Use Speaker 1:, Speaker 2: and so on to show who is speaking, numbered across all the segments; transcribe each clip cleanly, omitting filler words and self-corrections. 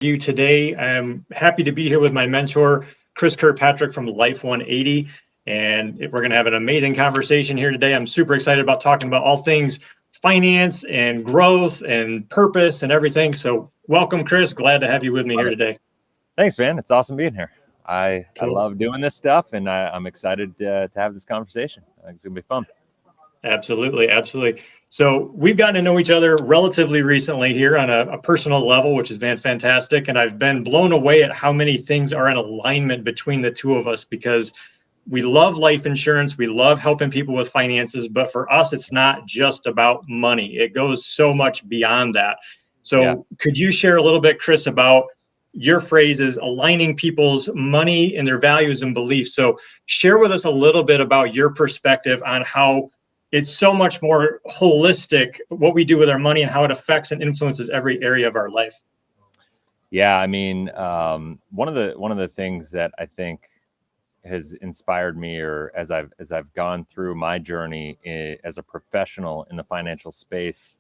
Speaker 1: you today. I'm happy to be here with my mentor, Chris Kirkpatrick from LIFE180. And we're going to have an amazing conversation here today. I'm super excited about talking about all things finance and growth and purpose and everything. So welcome, Chris. Glad to have you with me
Speaker 2: Love
Speaker 1: here
Speaker 2: it.
Speaker 1: today.
Speaker 2: Thanks, man. It's awesome being here. I
Speaker 1: Cool.
Speaker 2: love doing this stuff, and I'm excited to have this conversation. I think it's going to be fun.
Speaker 1: Absolutely. Absolutely. So we've gotten to know each other relatively recently here on a personal level, which has been fantastic. And I've been blown away at how many things are in alignment between the two of us because we love life insurance. We love helping people with finances. But for us, it's not just about money. It goes so much beyond that.
Speaker 2: Yeah.
Speaker 1: So could you share a little bit, Chris, about your phrases aligning people's money and their values and beliefs? So share with us a little bit about your perspective on how it's so much more holistic what we do with our money and how it affects and influences every area of our life.
Speaker 2: Yeah. I mean, one of the things that I think has inspired me, or as I've gone through my journey as a professional in the financial space,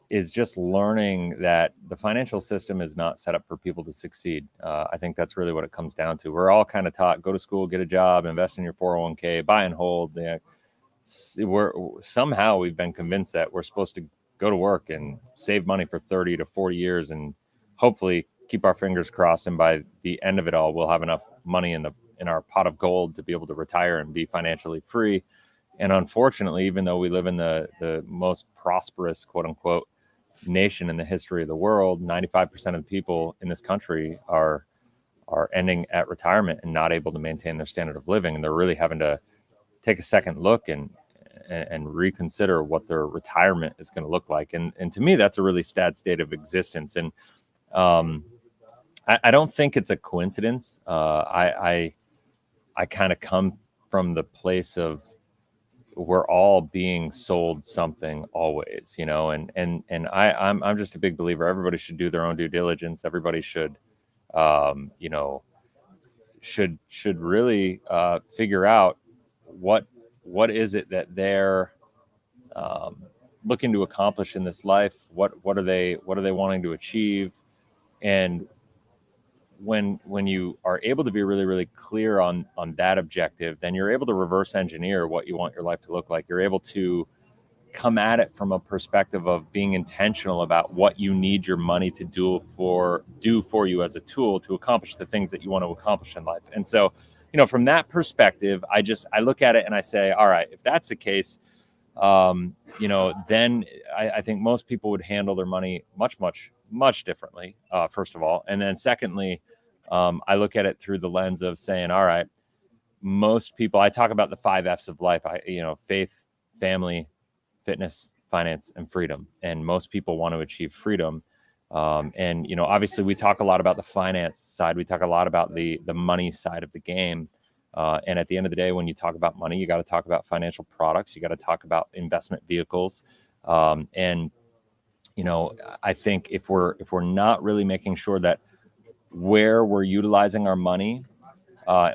Speaker 2: is just learning that the financial system is not set up for people to succeed. I think that's really what it comes down to. We're all kind of taught, go to school, get a job, invest in your 401k, buy and hold. We've been convinced that we're supposed to go to work and save money for 30 to 40 years and hopefully keep our fingers crossed. And by the end of it all, we'll have enough money in our pot of gold to be able to retire and be financially free. And unfortunately, even though we live in the most prosperous, quote unquote, nation in the history of the world, 95% of the people in this country are ending at retirement and not able to maintain their standard of living. And they're really having to take a second look and reconsider what their retirement is going to look like. And to me, that's a really sad state of existence. And I don't think it's a coincidence. I kind of come from the place of we're all being sold something always, and I'm just a big believer. Everybody should do their own due diligence. Everybody should, should really figure out what is it that they're looking to accomplish in this life. What are they wanting to achieve? And when you are able to be really, really clear on that objective, then you're able to reverse engineer what you want your life to look like. You're able to come at it from a perspective of being intentional about what you need your money to do for you as a tool to accomplish the things that you want to accomplish in life. And so, from that perspective, I look at it and I say, all right, if that's the case, then I think most people would handle their money much, much, much differently, first of all. And then secondly, I look at it through the lens of saying, all right, most people, I talk about the 5 F's of life, faith, family, fitness, finance, and freedom. And most people want to achieve freedom. And obviously we talk a lot about the finance side. We talk a lot about the money side of the game. And at the end of the day, when you talk about money, you got to talk about financial products. You got to talk about investment vehicles. And I think if we're not really making sure that where we're utilizing our money,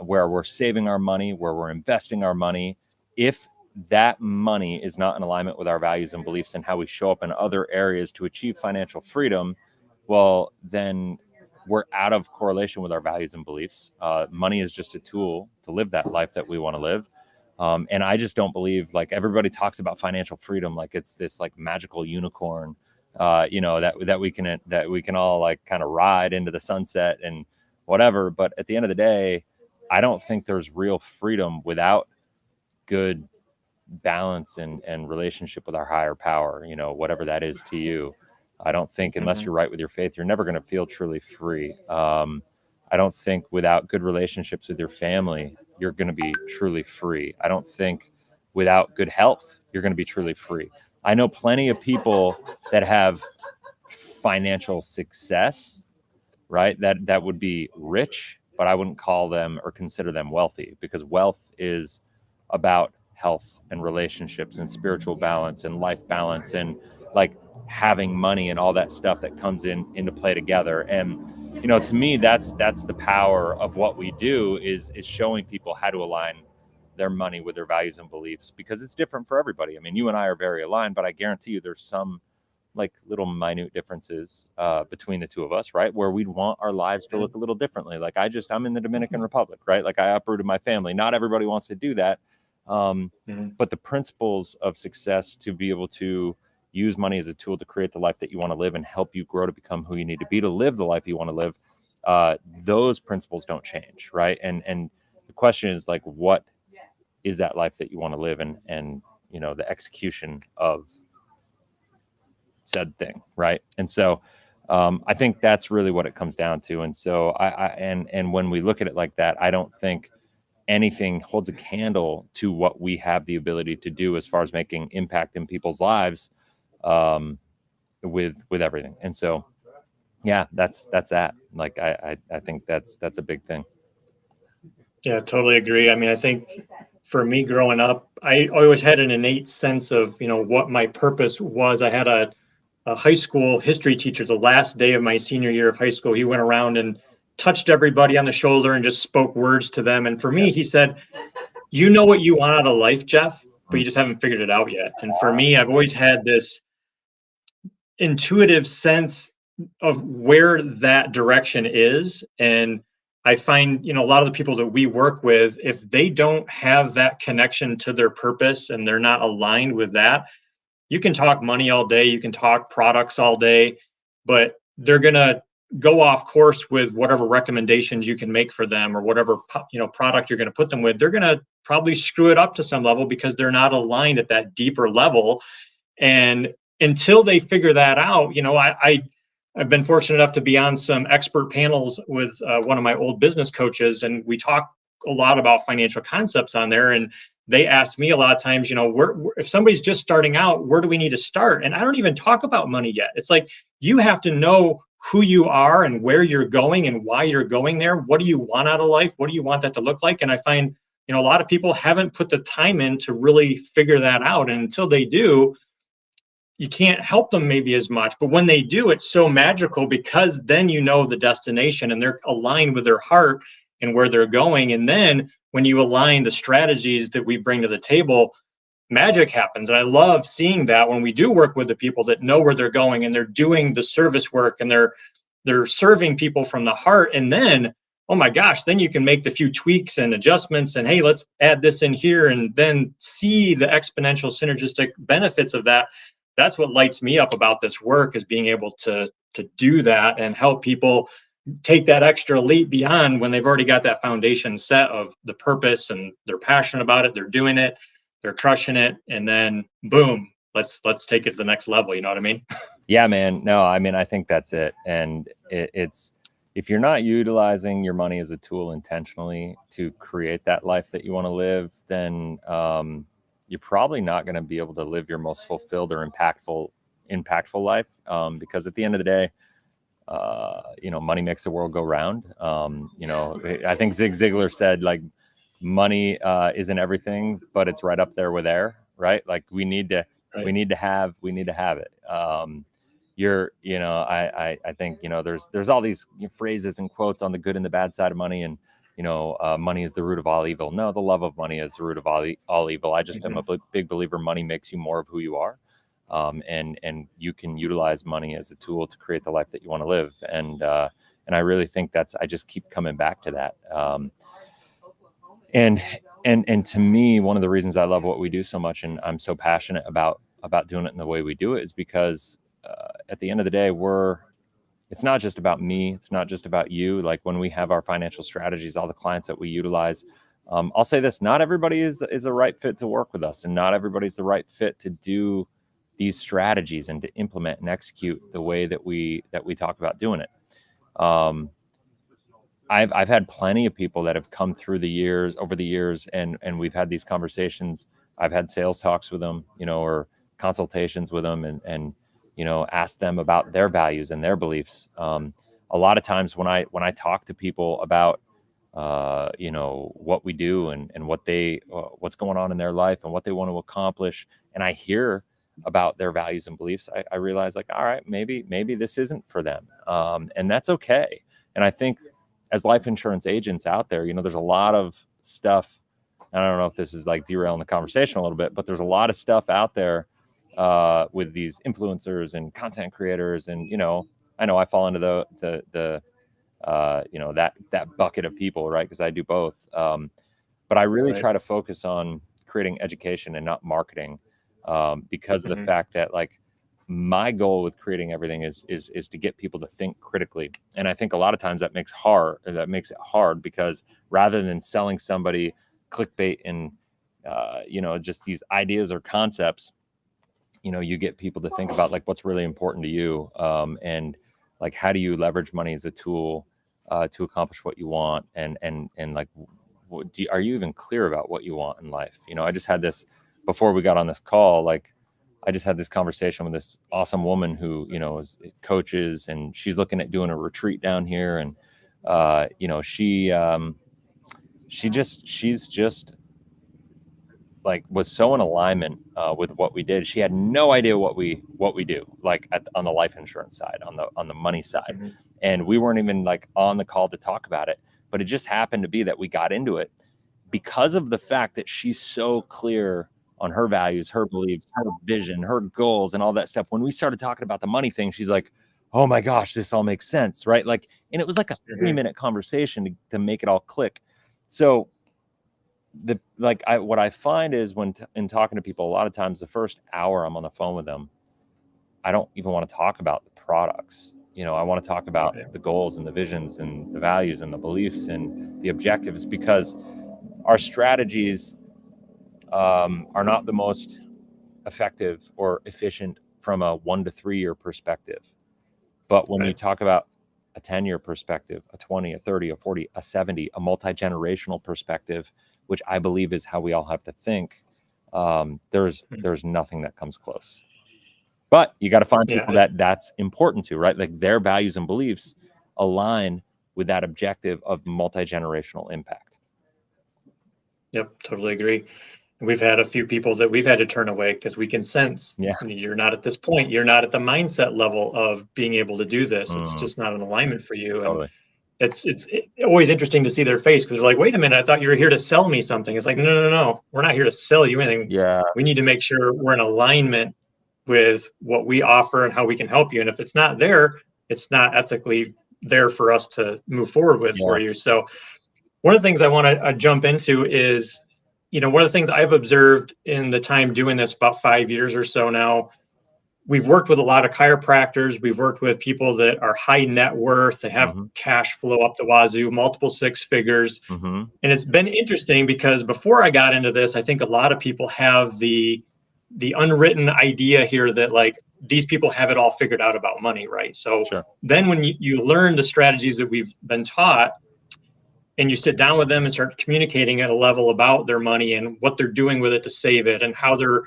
Speaker 2: where we're saving our money, where we're investing our money, if that money is not in alignment with our values and beliefs and how we show up in other areas to achieve financial freedom, well, then we're out of correlation with our values and beliefs. Money is just a tool to live that life that we want to live. And I just don't believe, like, everybody talks about financial freedom like it's this like magical unicorn, that we can all like kind of ride into the sunset and whatever. But at the end of the day, I don't think there's real freedom without good balance and relationship with our higher power, whatever that is to you. I don't think unless you're right with your faith, you're never going to feel truly free. I don't think without good relationships with your family, you're going to be truly free. I don't think without good health, you're going to be truly free. I know plenty of people that have financial success, right? That would be rich, but I wouldn't call them or consider them wealthy, because wealth is about health and relationships and spiritual balance and life balance and like having money and all that stuff that comes into play together. And to me, that's the power of what we do is showing people how to align their money with their values and beliefs, because it's different for everybody. I mean, you and I are very aligned, but I guarantee you there's some like little minute differences between the two of us, right? Where we'd want our lives to look a little differently. Like I'm in the Dominican Republic, right? Like I uprooted my family. Not everybody wants to do that. But the principles of success to be able to use money as a tool to create the life that you want to live and help you grow to become who you need to be to live the life you want to live, those principles don't change, right? And the question is like, what is that life that you want to live, and you know, the execution of said thing, right? And so I think that's really what it comes down to. And so and when we look at it like that, I don't think anything holds a candle to what we have the ability to do as far as making impact in people's lives with everything. And so yeah, that's that. Like I think that's a big thing.
Speaker 1: Yeah, totally agree. I mean, I think for me growing up, I always had an innate sense of, you know, what my purpose was. I had a high school history teacher the last day of my senior year of high school. He went around and touched everybody on the shoulder and just spoke words to them. And for me, he said, you know what you want out of life, Jeff, but you just haven't figured it out yet. And for me, I've always had this intuitive sense of where that direction is. And I find, you know, a lot of the people that we work with, if they don't have that connection to their purpose and they're not aligned with that, you can talk money all day, you can talk products all day, but they're going to go off course with whatever recommendations you can make for them or whatever, you know, product you're going to put them with. They're going to probably screw it up to some level because they're not aligned at that deeper level. And until they figure that out, you know, I've been fortunate enough to be on some expert panels with one of my old business coaches, and we talk a lot about financial concepts on there. And they ask me a lot of times, you know, if somebody's just starting out, where do we need to start? And I don't even talk about money yet. It's like, you have to know who you are and where you're going and why you're going there. What do you want out of life? What do you want that to look like? And I find, you know, a lot of people haven't put the time in to really figure that out. And until they do, you can't help them maybe as much. But when they do, it's so magical because then you know the destination and they're aligned with their heart and where they're going. And then when you align the strategies that we bring to the table, magic happens. And I love seeing that when we do work with the people that know where they're going and they're doing the service work and they're serving people from the heart. And then, oh my gosh, then you can make the few tweaks and adjustments and, hey, let's add this in here, and then see the exponential synergistic benefits of that. That's what lights me up about this work, is being able to do that and help people take that extra leap beyond when they've already got that foundation set of the purpose and they're passionate about it, they're doing it, they're crushing it, and then boom, let's take it to the next level. You know what I mean?
Speaker 2: Yeah, man. No, I mean, I think that's it. And it's, if you're not utilizing your money as a tool intentionally to create that life that you want to live, then you're probably not going to be able to live your most fulfilled or impactful life. Because at the end of the day, you know, money makes the world go round. You know, I think Zig Ziglar said, like, money isn't everything, but it's right up there with air, right? Like we need to have it. You know, I think, you know, there's all these phrases and quotes on the good and the bad side of money, and you know, money is the root of all evil. No, the love of money is the root of all evil. I just am a big believer money makes you more of who you are. And you can utilize money as a tool to create the life that you want to live. And I really think I just keep coming back to that. And to me, one of the reasons I love what we do so much, and I'm so passionate about doing it in the way we do it, is because at the end of the day, it's not just about me. It's not just about you. Like when we have our financial strategies, all the clients that we utilize, I'll say this, not everybody is a right fit to work with us, and not everybody's the right fit to do these strategies and to implement and execute the way that we talk about doing it. I've had plenty of people that have come through over the years, and we've had these conversations. I've had sales talks with them, you know, or consultations with them, and you know, ask them about their values and their beliefs. A lot of times when I talk to people about you know, what we do and what's going on in their life and what they want to accomplish, and I hear about their values and beliefs, I realize, like, all right, maybe this isn't for them, and that's okay. And I think as life insurance agents out there, you know, there's a lot of stuff. I don't know if this is like derailing the conversation a little bit, but there's a lot of stuff out there with these influencers and content creators, and I know I fall into the that bucket of people, right? Because I do both. But I really try to focus on creating education and not marketing, because of the fact that like my goal with creating everything is to get people to think critically. And I think a lot of times that makes it hard because rather than selling somebody clickbait and just these ideas or concepts, you get people to think about like what's really important to you, and like how do you leverage money as a tool to accomplish what you want, and like are you even clear about what you want in life? I just had this before we got on this call, like I just had this conversation with this awesome woman who is coaches, and she's looking at doing a retreat down here, and she's just like was so in alignment with what we did. She had no idea what we do, like on the life insurance side, on the money side. And we weren't even like on the call to talk about it, but it just happened to be that we got into it because of the fact that she's so clear on her values, her beliefs, her vision, her goals, and all that stuff. When we started talking about the money thing, she's like, oh my gosh, this all makes sense, right? Like, and it was like a 3-minute conversation to make it all click. So what I find is in talking to people, a lot of times the first hour I'm on the phone with them, I don't even want to talk about the products. I want to talk about the goals and the visions and the values and the beliefs and the objectives, because our strategies are not the most effective or efficient from a 1 to 3 year perspective. But when you talk about a 10-year perspective, a 20, a 30, a 40, a 70, a multi-generational perspective, which I believe is how we all have to think, there's nothing that comes close. But you got to find people that's important to, right? Like their values and beliefs align with that objective of multi-generational impact.
Speaker 1: Yep, totally agree. We've had a few people that we've had to turn away because we can sense you're not at this point. You're not at the mindset level of being able to do this. It's just not an alignment for you.
Speaker 2: Totally.
Speaker 1: And it's always interesting to see their face because they're like, wait a minute, I thought you were here to sell me something. It's like, no. We're not here to sell you anything.
Speaker 2: Yeah.
Speaker 1: We need to make sure we're in alignment with what we offer and how we can help you. And if it's not there, it's not ethically there for us to move forward with for you. So one of the things I want to jump into is, one of the things I've observed in the time doing this, about 5 years or so now, we've worked with a lot of chiropractors. We've worked with people that are high net worth. They have cash flow up the wazoo, multiple 6 figures. And it's been interesting because before I got into this, I think a lot of people have the unwritten idea here that like these people have it all figured out about money, right? So then when you learn the strategies that we've been taught, and you sit down with them and start communicating at a level about their money and what they're doing with it to save it and how they're,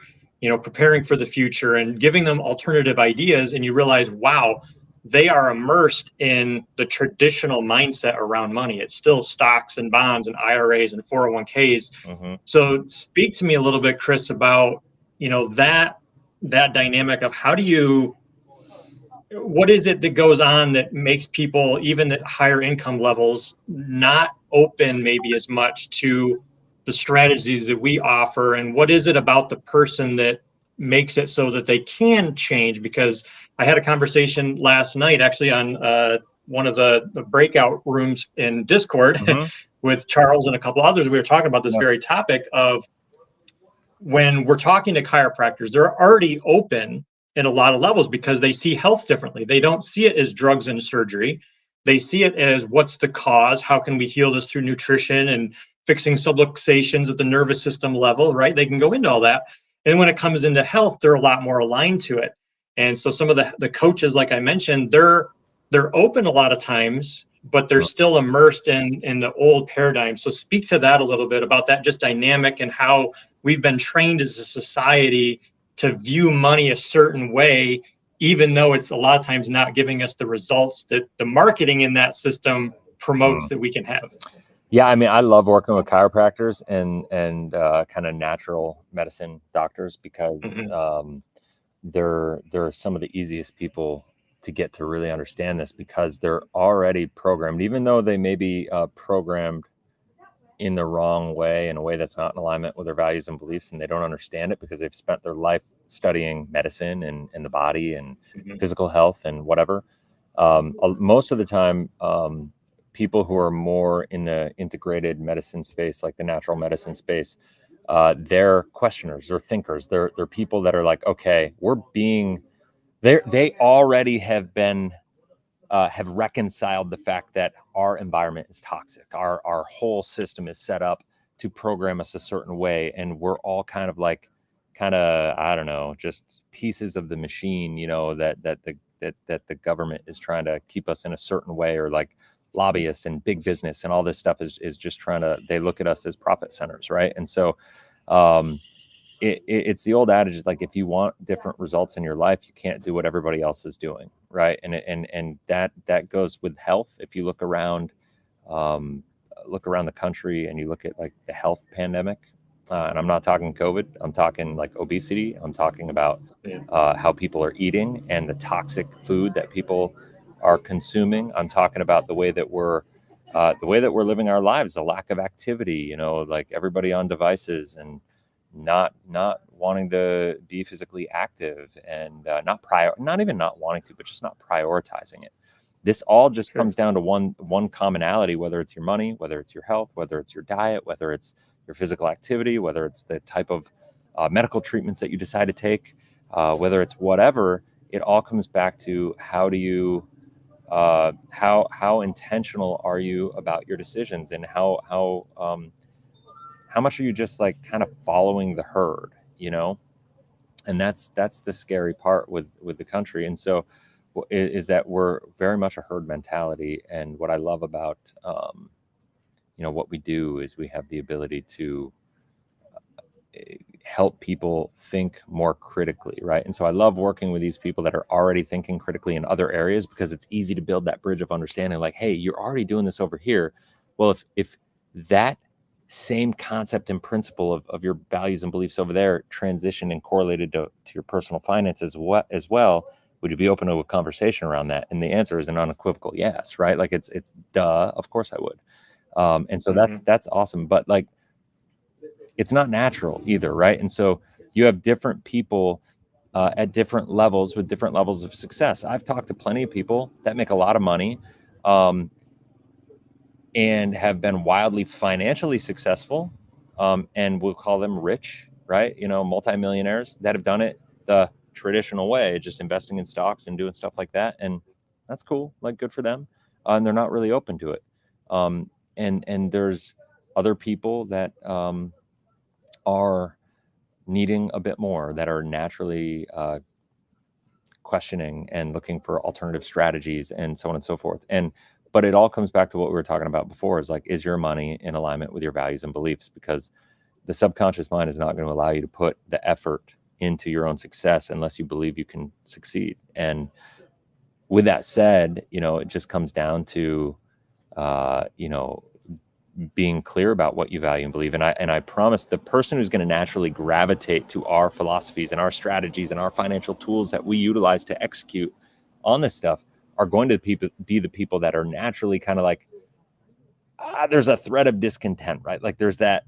Speaker 1: preparing for the future and giving them alternative ideas. And you realize, wow, they are immersed in the traditional mindset around money. It's still stocks and bonds and IRAs and 401ks. So speak to me a little bit, Chris, about, that dynamic of what is it that goes on that makes people, even at higher income levels, not open maybe as much to the strategies that we offer? And what is it about the person that makes it so that they can change? Because I had a conversation last night actually on one of the breakout rooms in Discord with Charles and a couple others. We were talking about this very topic of when we're talking to chiropractors, they're already open in a lot of levels because they see health differently. They don't see it as drugs and surgery. They see it as what's the cause? How can we heal this through nutrition and fixing subluxations at the nervous system level, right? They can go into all that. And when it comes into health, they're a lot more aligned to it. And so some of the coaches, like I mentioned, they're open a lot of times, but they're still immersed in the old paradigm. So speak to that a little bit about that just dynamic and how we've been trained as a society to view money a certain way, even though it's a lot of times not giving us the results that the marketing in that system promotes that we can have.
Speaker 2: Yeah, I mean, I love working with chiropractors and kind of natural medicine doctors because they're some of the easiest people to get to really understand this because they're already programmed, even though they may be programmed in the wrong way, in a way that's not in alignment with their values and beliefs, and they don't understand it because they've spent their life studying medicine and the body and
Speaker 1: Mhm.
Speaker 2: physical health and whatever. Most of the time, people who are more in the integrated medicine space, like the natural medicine space, they're questioners, they're thinkers, they're people that are like, okay, they already have reconciled the fact that our environment is toxic. Our whole system is set up to program us a certain way, and we're all kind of I don't know, just pieces of the machine, that the government is trying to keep us in a certain way, or like lobbyists and big business and all this stuff is just they look at us as profit centers, right? And so it's the old adage, is like, if you want different results in your life, you can't do what everybody else is doing, right? And that goes with health. If you look around the country and you look at like the health pandemic, and I'm not talking COVID, I'm talking like obesity, I'm talking about how people are eating and the toxic food that people are consuming. I'm talking about the way that we're living our lives, the lack of activity, like everybody on devices and not wanting to be physically active, and not even not wanting to, but just not prioritizing it. This all just comes down to one commonality, whether it's your money, whether it's your health, whether it's your diet, whether it's your physical activity, whether it's the type of medical treatments that you decide to take, whether it's whatever. It all comes back to how intentional are you about your decisions, and how much are you just like kind of following the herd, and that's the scary part with the country. And so is that we're very much a herd mentality. And what I love about what we do is we have the ability to help people think more critically, right? And so I love working with these people that are already thinking critically in other areas, because it's easy to build that bridge of understanding, like, hey, you're already doing this over here. Well, if that same concept and principle of your values and beliefs over there transition and correlated to your personal finances as well, would you be open to a conversation around that? And the answer is an unequivocal yes, right? Like it's duh, of course I would. And so that's awesome. But like, it's not natural either, right? And so you have different people at different levels with different levels of success. I've talked to plenty of people that make a lot of money and have been wildly financially successful, and we'll call them rich, right? Multimillionaires that have done it the traditional way, just investing in stocks and doing stuff like that. And that's cool, like good for them. And they're not really open to it. And there's other people that are needing a bit more, that are naturally questioning and looking for alternative strategies and so on and so forth. But it all comes back to what we were talking about before, is like, is your money in alignment with your values and beliefs? Because the subconscious mind is not going to allow you to put the effort into your own success unless you believe you can succeed. And with that said, it just comes down to, being clear about what you value and believe. And I promise, the person who's going to naturally gravitate to our philosophies and our strategies and our financial tools that we utilize to execute on this stuff are going to be the people that are naturally kind of like, there's a thread of discontent, right? Like there's that,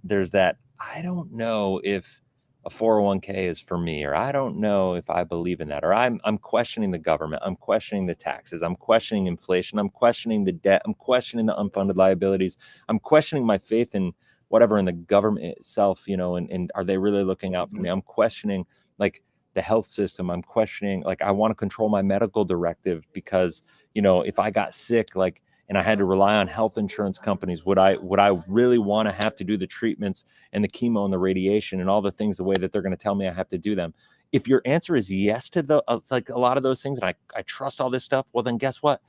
Speaker 2: I don't know if a 401k is for me, or I don't know if I believe in that, or I'm questioning the government, I'm questioning the taxes, I'm questioning inflation, I'm questioning the debt, I'm questioning the unfunded liabilities, I'm questioning my faith in whatever, in the government itself, and are they really looking out for me? I'm questioning like the health system, I'm questioning, like, I want to control my medical directive because, if I got sick, like, and I had to rely on health insurance companies, would I really want to have to do the treatments and the chemo and the radiation and all the things the way that they're going to tell me I have to do them? If your answer is yes to like a lot of those things, and I trust all this stuff, well, then guess what?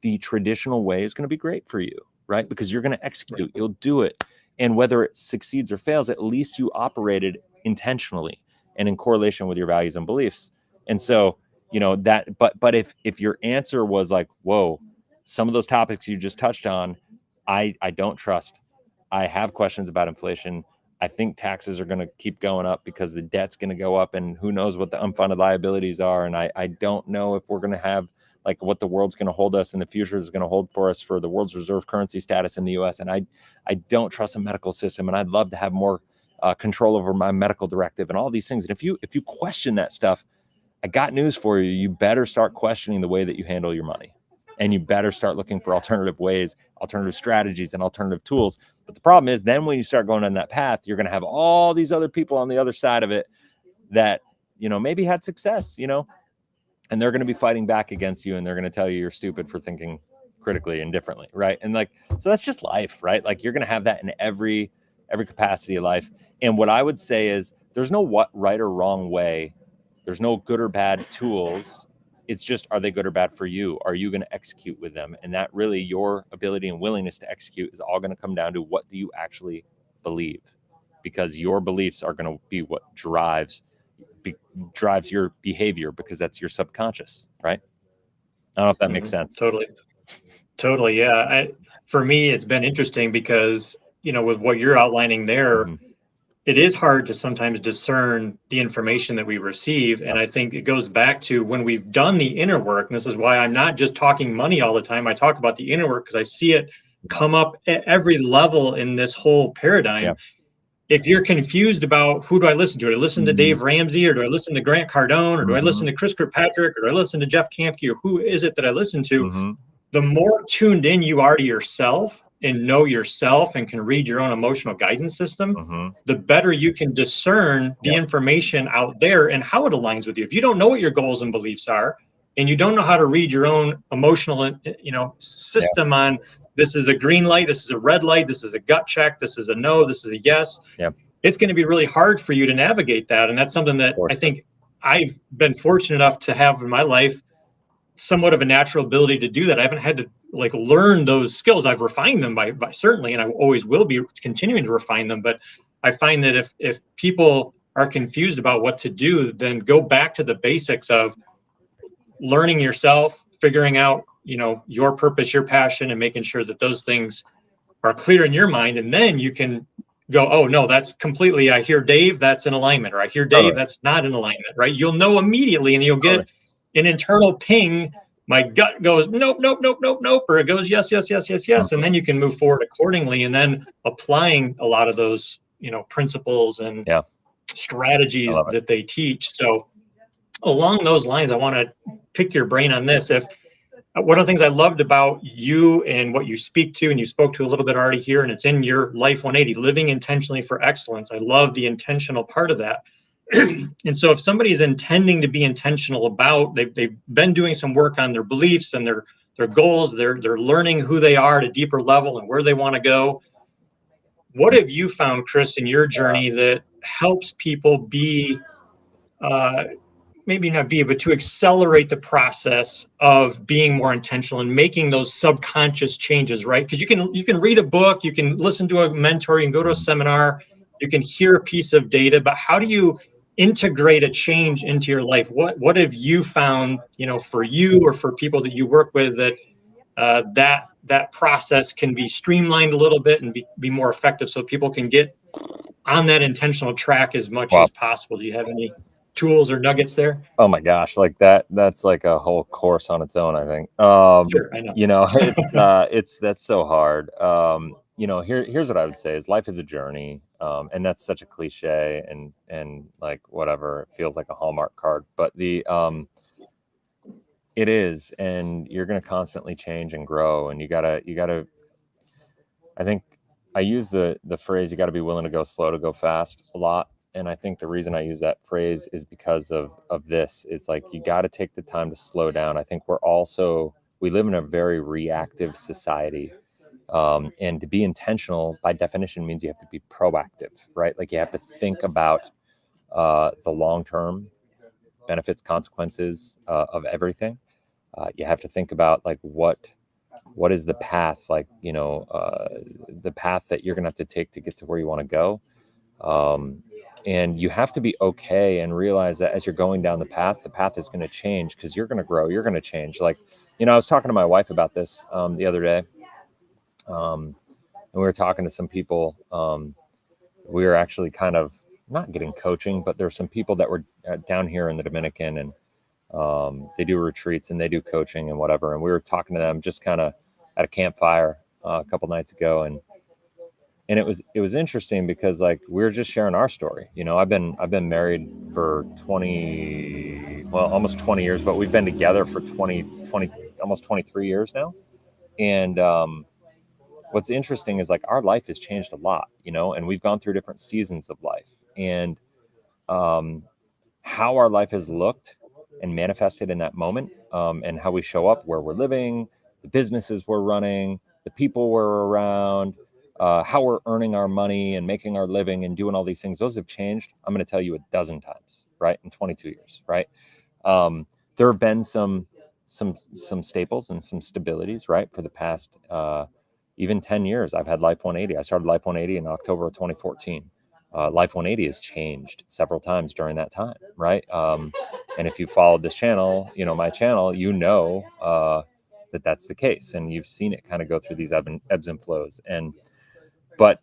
Speaker 2: The traditional way is going to be great for you, right? Because you're going to execute, you'll do it. And whether it succeeds or fails, at least you operated intentionally and in correlation with your values and beliefs. And so, but if your answer was like, whoa, some of those topics you just touched on, I don't trust. I have questions about inflation. I think taxes are going to keep going up because the debt's going to go up, and who knows what the unfunded liabilities are. And I don't know if we're going to have, like, what the world's going to hold us in the future is going to hold for us for the world's reserve currency status in the US. And I don't trust the medical system. And I'd love to have more control over my medical directive and all these things. And if you question that stuff, I got news for you. You better start questioning the way that you handle your money. And you better start looking for alternative ways, alternative strategies, and alternative tools. But the problem is then when you start going on that path, you're going to have all these other people on the other side of it that, maybe had success, and they're going to be fighting back against you. And they're going to tell you you're stupid for thinking critically and differently. Right. And so that's just life, right? Like you're going to have that in every capacity of life. And what I would say is there's no right or wrong way. There's no good or bad tools. It's just, are they good or bad for you? Are you going to execute with them? And that really, your ability and willingness to execute is all going to come down to what do you actually believe? Because your beliefs are going to be what drives your behavior, because that's your subconscious, right? I don't know if that makes sense.
Speaker 1: Totally. Yeah. For me, it's been interesting because, with what you're outlining there, it is hard to sometimes discern the information that we receive. And I think it goes back to when we've done the inner work. And this is why I'm not just talking money all the time. I talk about the inner work because I see it come up at every level in this whole paradigm.
Speaker 2: Yeah.
Speaker 1: If you're confused about who do I listen to? Do I listen to Dave Ramsey, or do I listen to Grant Cardone, or do I listen to Chris Kirkpatrick, or do I listen to Jeff Kamke, or who is it that I listen to? The more tuned in you are to yourself and know yourself and can read your own emotional guidance system, the better you can discern the information out there and how it aligns with you. If you don't know what your goals and beliefs are, and you don't know how to read your own emotional, system on this is a green light, this is a red light, this is a gut check, this is a no, this is a yes, it's going to be really hard for you to navigate that. And that's something that I think I've been fortunate enough to have in my life, somewhat of a natural ability to do that. I haven't had to learn those skills. I've refined them by certainly, and I always will be continuing to refine them. But I find that if people are confused about what to do, then go back to the basics of learning yourself, figuring out, your purpose, your passion, and making sure that those things are clear in your mind. And then you can go, oh no, that's completely, I hear Dave, that's in alignment, or I hear Dave, that's not in alignment, right? You'll know immediately, and you'll get an internal ping. My gut goes, nope, nope, nope, nope, nope, or it goes, yes, yes, yes, yes, yes. And then you can move forward accordingly. And then applying a lot of those, principles and strategies that they teach. So along those lines, I want to pick your brain on this. If one of the things I loved about you and what you speak to, and you spoke to a little bit already here, and it's in your Life 180, living intentionally for excellence. I love the intentional part of that. And so if somebody's intending to be intentional about, they've been doing some work on their beliefs and their goals, they're learning who they are at a deeper level and where they want to go. What have you found, Chris, in your journey that helps people be, maybe not be, but to accelerate the process of being more intentional and making those subconscious changes, right? Because you can read a book, you can listen to a mentor, you can go to a seminar, you can hear a piece of data, but how do you integrate a change into your life? What have you found, for you or for people that you work with, that that process can be streamlined a little bit and be more effective so people can get on that intentional track as much as possible? Do you have any tools or nuggets there?
Speaker 2: Oh my gosh, that's like a whole course on its own, I think.
Speaker 1: Sure, I know.
Speaker 2: That's so hard. Here's what I would say is life is a journey. And that's such a cliche and like whatever, it feels like a Hallmark card, but it is, and you're going to constantly change and grow, and you gotta, I think I use the phrase, you got to be willing to go slow to go fast a lot. And I think the reason I use that phrase is because of this. It's like, you got to take the time to slow down. I think we live in a very reactive society. And to be intentional by definition means you have to be proactive, right? Like you have to think about the long-term benefits, consequences of everything. You have to think about like, what is the path, like, the path that you're going to have to take to get to where you want to go. And you have to be okay and realize that as you're going down the path is going to change because you're going to grow, you're going to change. Like, I was talking to my wife about this the other day. And we were talking to some people. We were actually kind of not getting coaching, but there's some people that were down here in the Dominican, and they do retreats and they do coaching and whatever. And we were talking to them just kind of at a campfire a couple nights ago. And it was interesting because like we were just sharing our story. You know, I've been married for 20, well, almost 20 years, but we've been together for 20 almost 23 years now. And what's interesting is like our life has changed a lot, you know, and we've gone through different seasons of life. And how our life has looked and manifested in that moment, and how we show up where we're living, the businesses we're running, the people we're around, how we're earning our money and making our living and doing all these things, those have changed. I'm going to tell you a dozen times, right? In 22 years, right? There have been some staples and some stabilities, right? For the past, even 10 years, I've had Life 180. I started Life 180 in October of 2014. Life 180 has changed several times during that time, right? And if you followed this channel, you know, my channel, you know, that that's the case. And you've seen it kind of go through these ebbs and flows. But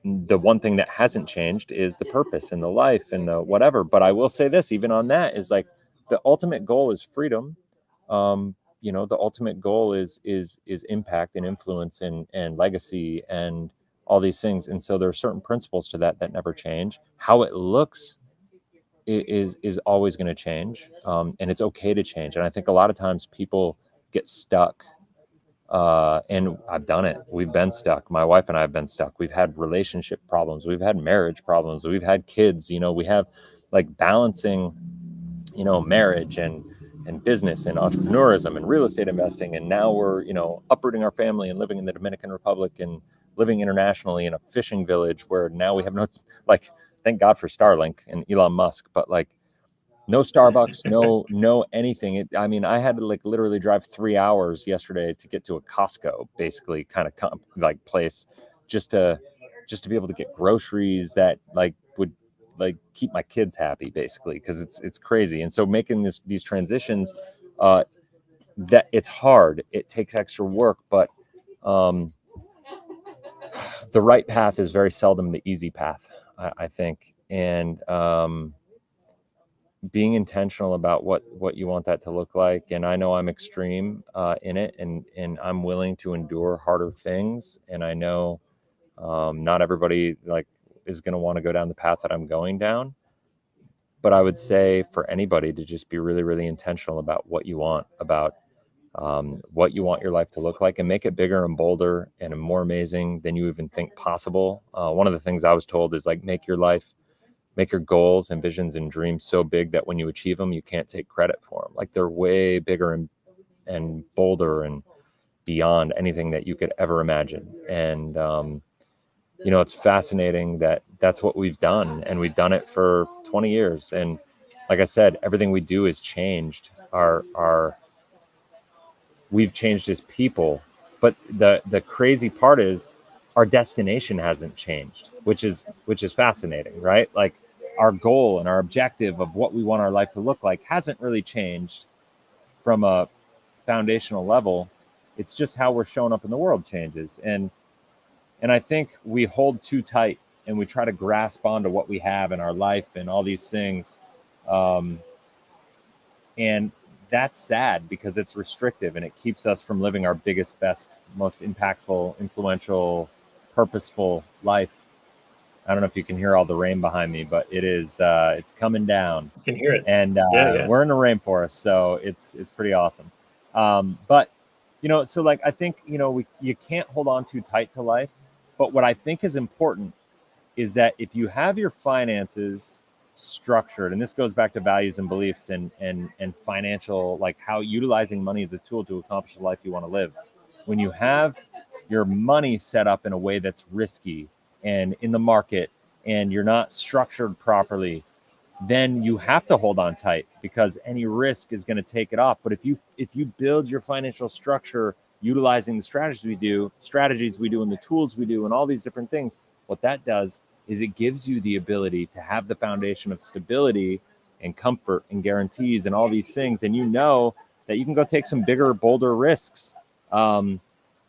Speaker 2: the one thing that hasn't changed is the purpose and the life and the whatever. But I will say this, even on that, is like the ultimate goal is freedom. You know, the ultimate goal is impact and influence and legacy and all these things. And so there are certain principles to that never change. How it looks is always going to change, and it's okay to change. And I think a lot of times people get stuck, and I've done it. We've been stuck. My wife and I have been stuck. We've had relationship problems. We've had marriage problems. We've had kids. You know, we have like balancing, you know, marriage and business and entrepreneurism and real estate investing. And now we're, you know, uprooting our family and living in the Dominican Republic and living internationally in a fishing village where now we have no, like, thank God for Starlink and Elon Musk, but like no Starbucks, no anything. I mean, I had to like literally drive 3 hours yesterday to get to a Costco, basically kind of like place just to be able to get groceries that like would like keep my kids happy, basically, because it's crazy. And so making these transitions, that it's hard, it takes extra work, but the right path is very seldom the easy path, I think. And being intentional about what you want that to look like. And I know I'm extreme in it, and I'm willing to endure harder things. And I know not everybody like is going to want to go down the path that I'm going down. But I would say for anybody to just be really, really intentional about what you want, about what you want your life to look like, and make it bigger and bolder and more amazing than you even think possible. One of the things I was told is like, make your goals and visions and dreams so big that when you achieve them, you can't take credit for them. Like they're way bigger and bolder and beyond anything that you could ever imagine. And, you know, it's fascinating that that's what we've done, and we've done it for 20 years. And like I said, everything we do has changed. We've changed as people, but the crazy part is our destination hasn't changed, which is fascinating, right? Like our goal and our objective of what we want our life to look like hasn't really changed from a foundational level. It's just how we're showing up in the world changes. And I think we hold too tight and we try to grasp onto what we have in our life and all these things. And that's sad because it's restrictive and it keeps us from living our biggest, best, most impactful, influential, purposeful life. I don't know if you can hear all the rain behind me, but it is, it's coming down.
Speaker 1: You can hear it.
Speaker 2: And
Speaker 1: Yeah.
Speaker 2: We're in the rainforest, so it's pretty awesome. But, you know, so like, I think, you know, you can't hold on too tight to life. But what I think is important is that if you have your finances structured, and this goes back to values and beliefs and financial, like how utilizing money as a tool to accomplish the life you want to live. When you have your money set up in a way that's risky and in the market, and you're not structured properly, then you have to hold on tight because any risk is going to take it off. But if you build your financial structure utilizing the strategies we do and the tools we do and all these different things, what that does is it gives you the ability to have the foundation of stability and comfort and guarantees and all these things. And you know that you can go take some bigger, bolder risks,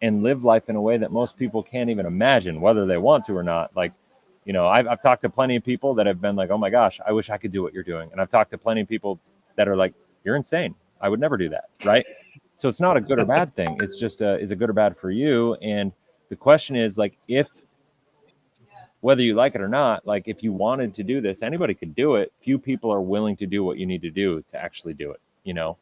Speaker 2: and live life in a way that most people can't even imagine, whether they want to or not. Like, you know, I've talked to plenty of people that have been like, oh my gosh, I wish I could do what you're doing. And I've talked to plenty of people that are like, you're insane. I would never do that. Right. So it's not a good or bad thing. It's just, is it good or bad for you? And the question is like, if whether you like it or not, like if you wanted to do this, anybody could do it. Few people are willing to do what you need to do to actually do it, you know,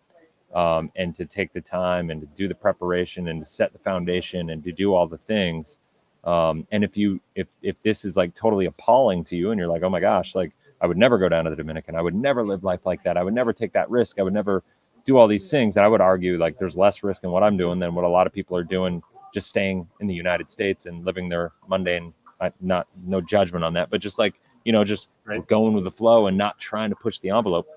Speaker 2: and to take the time and to do the preparation and to set the foundation and to do all the things. And if this is like totally appalling to you and you're like, oh my gosh, like I would never go down to the Dominican, I would never live life like that, I would never take that risk, I would never do all these things. And I would argue like there's less risk in what I'm doing than what a lot of people are doing, just staying in the United States and living their mundane, no judgment on that, but just like, you know, just going with the flow and not trying to push the envelope.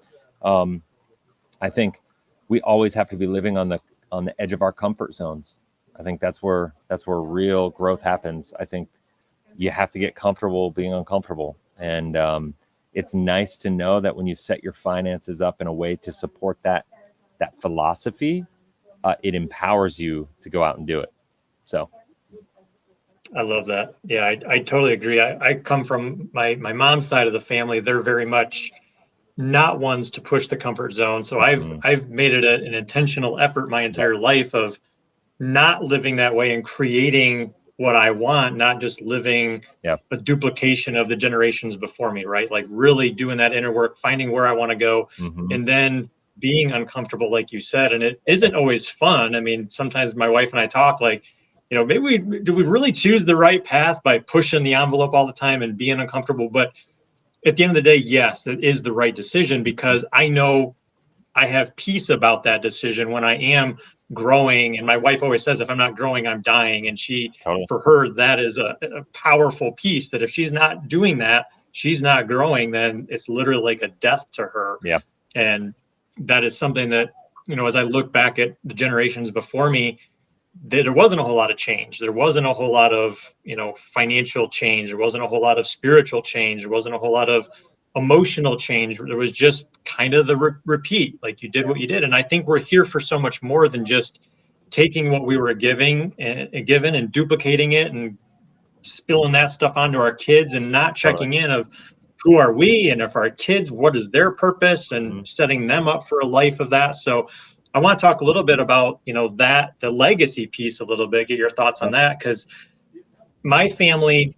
Speaker 2: I think we always have to be living on the edge of our comfort zones. I think that's where real growth happens. I think you have to get comfortable being uncomfortable. And it's nice to know that when you set your finances up in a way to support that philosophy, it empowers you to go out and do it. So
Speaker 1: I love that. Yeah, I totally agree. I come from my mom's side of the family. They're very much not ones to push the comfort zone. So I've made it an intentional effort my entire life of not living that way and creating what I want, not just living a duplication of the generations before me, right? Like really doing that inner work, finding where I want to go, and then being uncomfortable, like you said. And it isn't always fun. I mean, sometimes my wife and I talk like, you know, maybe do we really choose the right path by pushing the envelope all the time and being uncomfortable? But at the end of the day, yes, it is the right decision because I know I have peace about that decision when I am growing. And my wife always says, if I'm not growing, I'm dying. And for her, that is a powerful piece that if she's not doing that, she's not growing, then it's literally like a death to her.
Speaker 2: Yeah.
Speaker 1: And that is something that, you know, as I look back at the generations before me, there wasn't a whole lot of change. There wasn't a whole lot of, you know, financial change. There wasn't a whole lot of spiritual change. There wasn't a whole lot of emotional change. There was just kind of the repeat, like you did what you did. And I think we're here for so much more than just taking what we were given and duplicating it and spilling that stuff onto our kids and not checking in of who are we and if our kids, what is their purpose and setting them up for a life of that. So I want to talk a little bit about, you know, the legacy piece a little bit, get your thoughts on that. Because my family,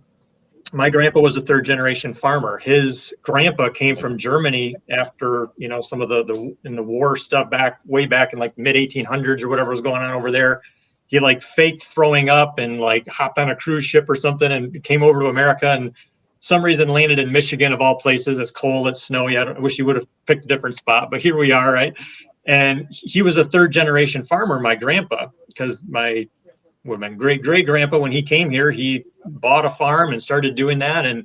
Speaker 1: my grandpa was a third generation farmer. His grandpa came from Germany after, you know, some of the war stuff way back in like mid 1800s or whatever was going on over there. He like faked throwing up and like hopped on a cruise ship or something and came over to America and some reason landed in Michigan of all places. It's cold, it's snowy. I wish he would have picked a different spot, but here we are, right? And he was a third generation farmer, my grandpa, because my great grandpa, when he came here, he bought a farm and started doing that. And,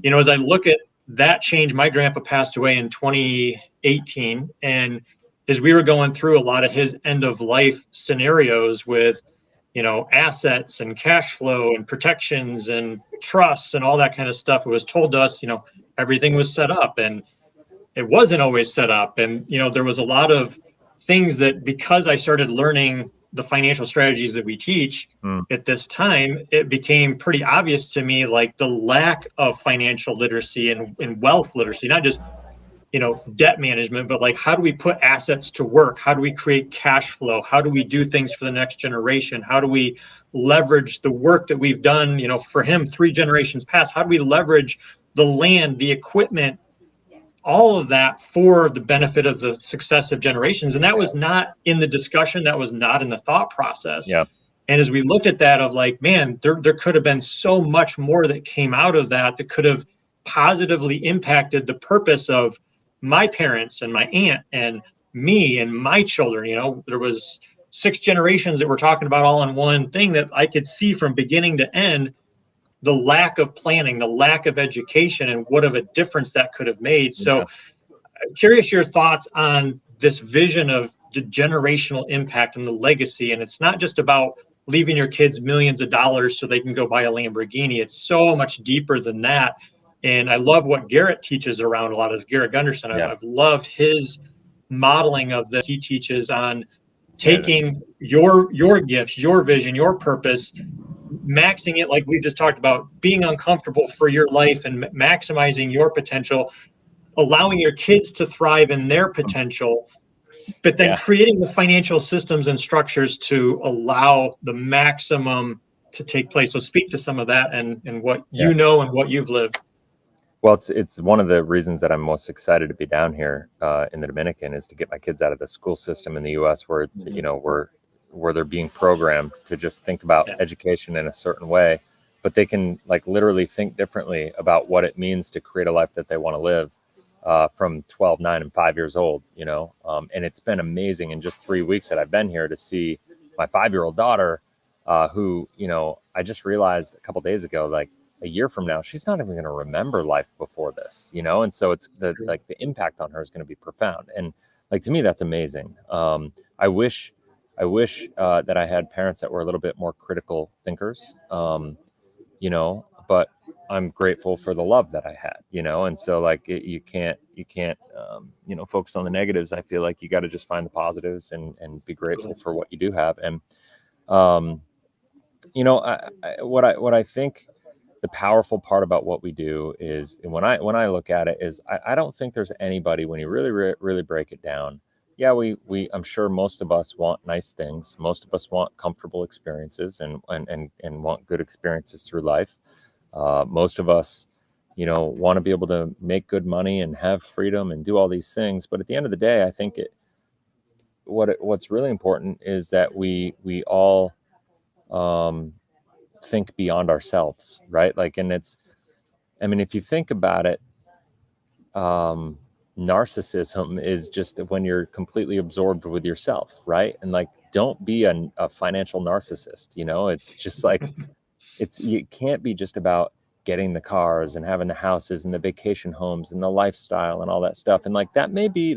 Speaker 1: you know, as I look at that change, my grandpa passed away in 2018. And as we were going through a lot of his end of life scenarios with, you know, assets and cash flow and protections and trusts and all that kind of stuff, it was told to us, you know, everything was set up and it wasn't always set up. And, you know, there was a lot of things that because I started learning the financial strategies that we teach at this time, it became pretty obvious to me, like the lack of financial literacy and wealth literacy, not just, you know, debt management, but like, how do we put assets to work? How do we create cash flow? How do we do things for the next generation? How do we leverage the work that we've done, you know, for him, 3 generations past? How do we leverage the land, the equipment, all of that for the benefit of the successive generations? And that was not in the discussion. That was not in the thought process.
Speaker 2: Yeah.
Speaker 1: And as we looked at that of like, man, there could have been so much more that came out of that could have positively impacted the purpose of my parents and my aunt and me and my children. You know, there was 6 generations that we're talking about all in one thing that I could see from beginning to end, the lack of planning, the lack of education, and what of a difference that could have made. So I'm curious your thoughts on this vision of the generational impact and the legacy. And it's not just about leaving your kids millions of dollars so they can go buy a Lamborghini. It's so much deeper than that. And I love what Garrett teaches around a lot of Garrett Gunderson. I've loved his modeling of that. He teaches on taking your gifts, your vision, your purpose, maxing it, like we just talked about, being uncomfortable for your life and maximizing your potential, allowing your kids to thrive in their potential, but then creating the financial systems and structures to allow the maximum to take place. So speak to some of that and what
Speaker 2: Yeah.
Speaker 1: you know and what you've lived.
Speaker 2: Well, it's one of the reasons that I'm most excited to be down here in the Dominican is to get my kids out of the school system in the U.S. where
Speaker 1: Mhm.
Speaker 2: you know where they're being programmed to just think about education in a certain way, but they can like literally think differently about what it means to create a life that they want to live from 12, 9, and 5 years old. You know, and it's been amazing in just 3 weeks that I've been here to see my 5-year-old daughter, who you know I just realized a couple days ago, like, a year from now, she's not even going to remember life before this, you know? And so it's the impact on her is going to be profound. And like, to me, that's amazing. I wish that I had parents that were a little bit more critical thinkers, you know, but I'm grateful for the love that I had, you know? And so like, you can't, you know, focus on the negatives. I feel like you got to just find the positives and be grateful for what you do have. And, you know, what I think, the powerful part about what we do is, and when I look at it, is I don't think there's anybody, when you really break it down. Yeah, I'm sure most of us want nice things. Most of us want comfortable experiences and want good experiences through life. Most of us, you know, want to be able to make good money and have freedom and do all these things. But at the end of the day, I think what's really important is that we all think beyond ourselves, right? Like, and I mean, if you think about it, narcissism is just when you're completely absorbed with yourself, right? And like, don't be a financial narcissist. You know, it's just like, you can't be just about getting the cars and having the houses and the vacation homes and the lifestyle and all that stuff. And like, that may be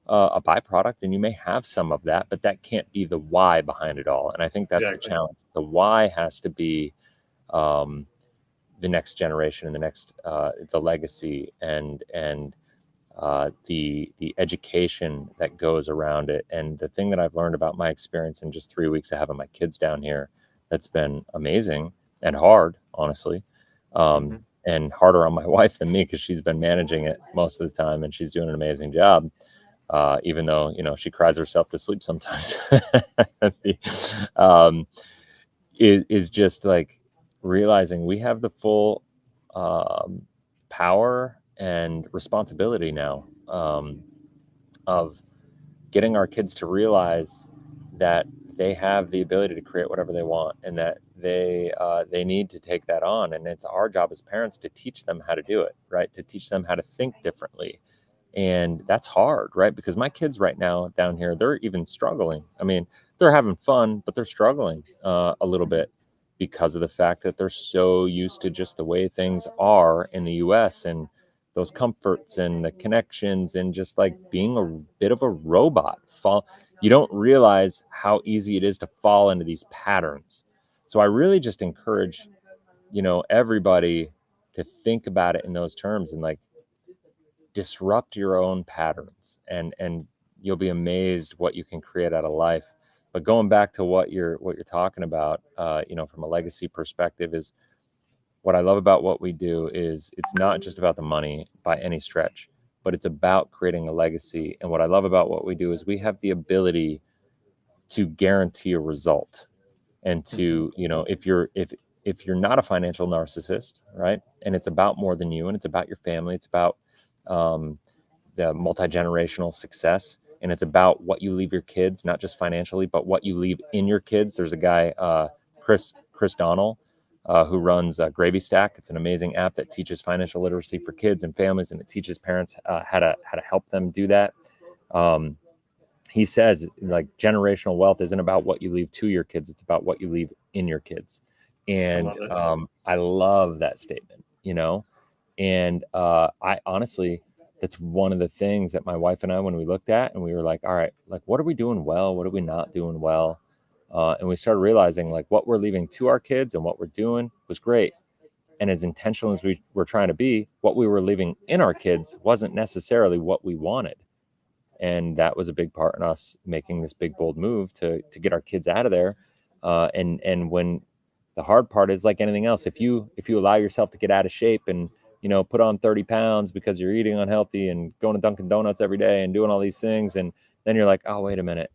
Speaker 2: a byproduct, and you may have some of that, but that can't be the why behind it all. And I think that's the challenge. The why has to be, the next generation and the next the legacy and the education that goes around it. And the thing that I've learned about my experience in just 3 weeks of having my kids down here, that's been amazing and hard, honestly, and harder on my wife than me, because she's been managing it most of the time and she's doing an amazing job, even though, you know, she cries herself to sleep sometimes. Is just like realizing we have the full power and responsibility now, of getting our kids to realize that they have the ability to create whatever they want, and that they need to take that on. And it's our job as parents to teach them how to do it, right? To teach them how to think differently. And that's hard, right? Because my kids right now down here, they're even struggling. I mean, they're having fun, but they're struggling a little bit, because of the fact that they're so used to just the way things are in the US, and those comforts and the connections, and just like being a bit of a robot. You don't realize how easy it is to fall into these patterns. So I really just encourage, you know, everybody to think about it in those terms, and like, disrupt your own patterns, and you'll be amazed what you can create out of life. But going back to what you're talking about, you know, from a legacy perspective, is what I love about what we do is it's not just about the money by any stretch, but it's about creating a legacy. And what I love about what we do is we have the ability to guarantee a result, and to, you know, if you're not a financial narcissist, right, and it's about more than you, and it's about your family, it's about the multi-generational success, and it's about what you leave your kids, not just financially, but what you leave in your kids. There's a guy, Chris Donnell, who runs Gravy Stack. It's an amazing app that teaches financial literacy for kids and families, and it teaches parents how to help them do that. He says, like, generational wealth isn't about what you leave to your kids, it's about what you leave in your kids. And I love that statement, you know. And I honestly, that's one of the things that my wife and I, when we looked at, and we were like, all right, like, what are we doing well? What are we not doing well? And we started realizing, like, what we're leaving to our kids and what we're doing was great. And as intentional as we were trying to be, what we were leaving in our kids wasn't necessarily what we wanted. And that was a big part in us making this big, bold move to get our kids out of there. And when the hard part is, like anything else, if you allow yourself to get out of shape and, you know, put on 30 pounds because you're eating unhealthy and going to Dunkin' Donuts every day and doing all these things, and then you're like, oh, wait a minute.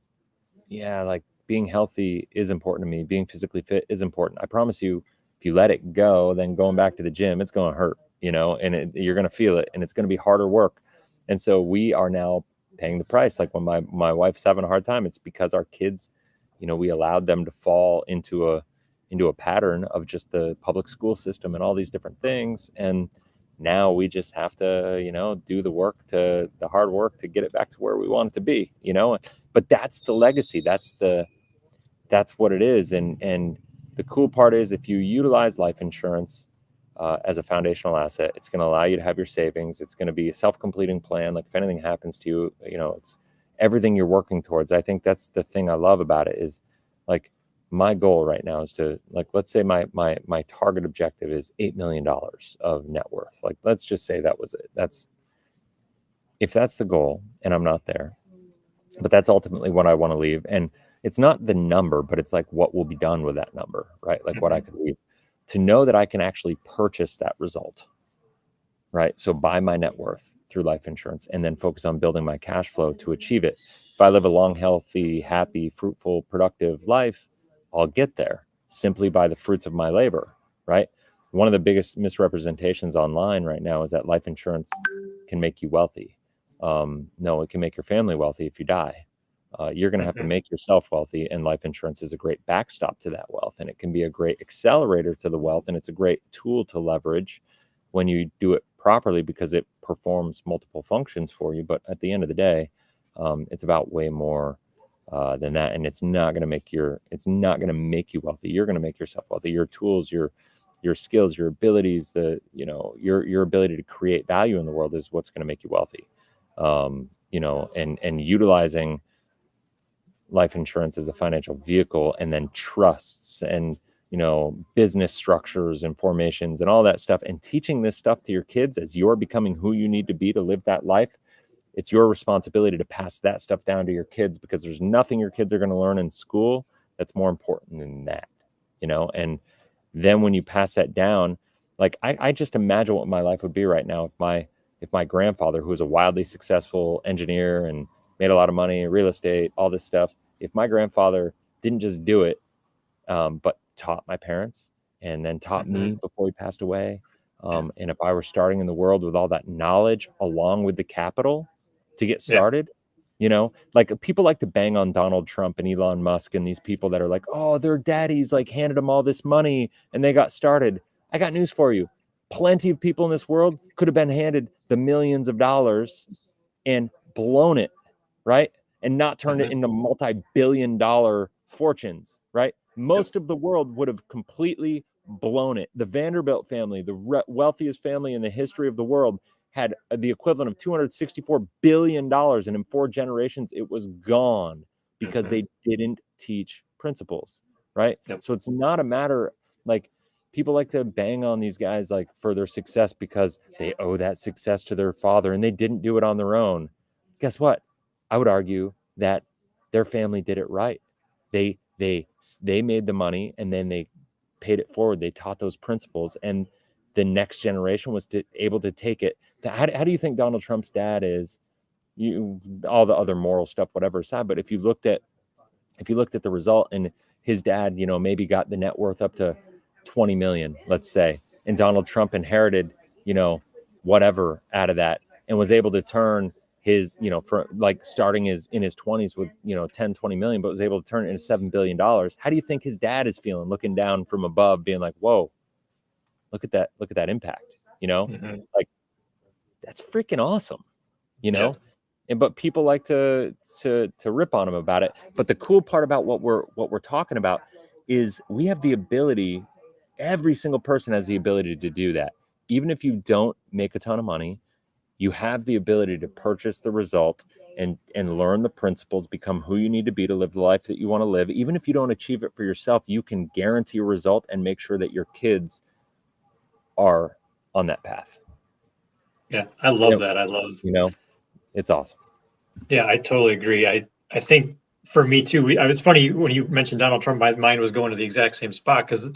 Speaker 2: Yeah, like, being healthy is important to me. Being physically fit is important. I promise you, if you let it go, then going back to the gym, it's going to hurt, and you're going to feel it, and it's going to be harder work. And so we are now paying the price. Like when my wife's having a hard time, it's because our kids, we allowed them to fall into a pattern of just the public school system and all these different things. And now we just have to, do the hard work to get it back to where we want it to be, but that's the legacy. That's what it is. And the cool part is if you utilize life insurance as a foundational asset, it's going to allow you to have your savings. It's going to be a self-completing plan. Like if anything happens to you, it's everything you're working towards. I think that's the thing I love about it is like my goal right now is to let's say my target objective is $8 million of net worth. Like, let's just say that was it. If that's the goal and I'm not there, but that's ultimately what I want to leave. And it's not the number, but it's like what will be done with that number, right? Like what I could leave to know that I can actually purchase that result, right? So buy my net worth through life insurance and then focus on building my cash flow to achieve it. If I live a long, healthy, happy, fruitful, productive life, I'll get there simply by the fruits of my labor, right? One of the biggest misrepresentations online right now is that life insurance can make you wealthy. No, it can make your family wealthy if you die. You're going to have to make yourself wealthy, and life insurance is a great backstop to that wealth, and it can be a great accelerator to the wealth, and it's a great tool to leverage when you do it properly because it performs multiple functions for you. But at the end of the day, it's about way more than that, and it's not going to make you wealthy. You're going to make yourself wealthy. Your tools, your skills, your abilities, your ability to create value in the world is what's going to make you wealthy. And utilizing life insurance as a financial vehicle, and then trusts and business structures and formations and all that stuff, and teaching this stuff to your kids as you're becoming who you need to be to live that life. It's your responsibility to pass that stuff down to your kids, because there's nothing your kids are going to learn in school that's more important than that, and then when you pass that down, like I just imagine what my life would be right now if my grandfather, who was a wildly successful engineer and made a lot of money, real estate, all this stuff, if my grandfather didn't just do it, but taught my parents and then taught me before he passed away, and if I were starting in the world with all that knowledge along with the capital to get started, like people like to bang on Donald Trump and Elon Musk and these people that are like, oh, their daddies like handed them all this money and they got started. I got news for you. Plenty of people in this world could have been handed the millions of dollars and blown it, right? And not turned it into multi-billion-dollar fortunes, right? Most of the world would have completely blown it. The Vanderbilt family, the wealthiest family in the history of the world, had the equivalent of $264 billion. And in 4 generations, it was gone because they didn't teach principles, right? So it's not a matter, like, people like to bang on these guys like for their success because they owe that success to their father and they didn't do it on their own. Guess what? I would argue that their family did it right. They made the money and then they paid it forward. They taught those principles, and the next generation was able to take it. How do you think Donald Trump's dad is? All the other moral stuff, whatever aside, but if you looked at the result, and his dad, maybe got the net worth up to 20 million, let's say, and Donald Trump inherited, whatever out of that, and was able to turn his, for like starting in his 20s with, 10, 20 million, but was able to turn it into $7 billion. How do you think his dad is feeling looking down from above, being like, whoa, look at that impact, like that's freaking awesome, but people like to rip on him about it. But the cool part about what we're talking about is we have the ability, every single person has the ability to do that. Even if you don't make a ton of money, you have the ability to purchase the result and learn the principles, become who you need to be to live the life that you want to live. Even if you don't achieve it for yourself, you can guarantee a result and make sure that your kids are on that path.
Speaker 1: Yeah, I love that. I love,
Speaker 2: it's awesome.
Speaker 1: Yeah, I totally agree. I think for me too, it's funny when you mentioned Donald Trump, my mind was going to the exact same spot, because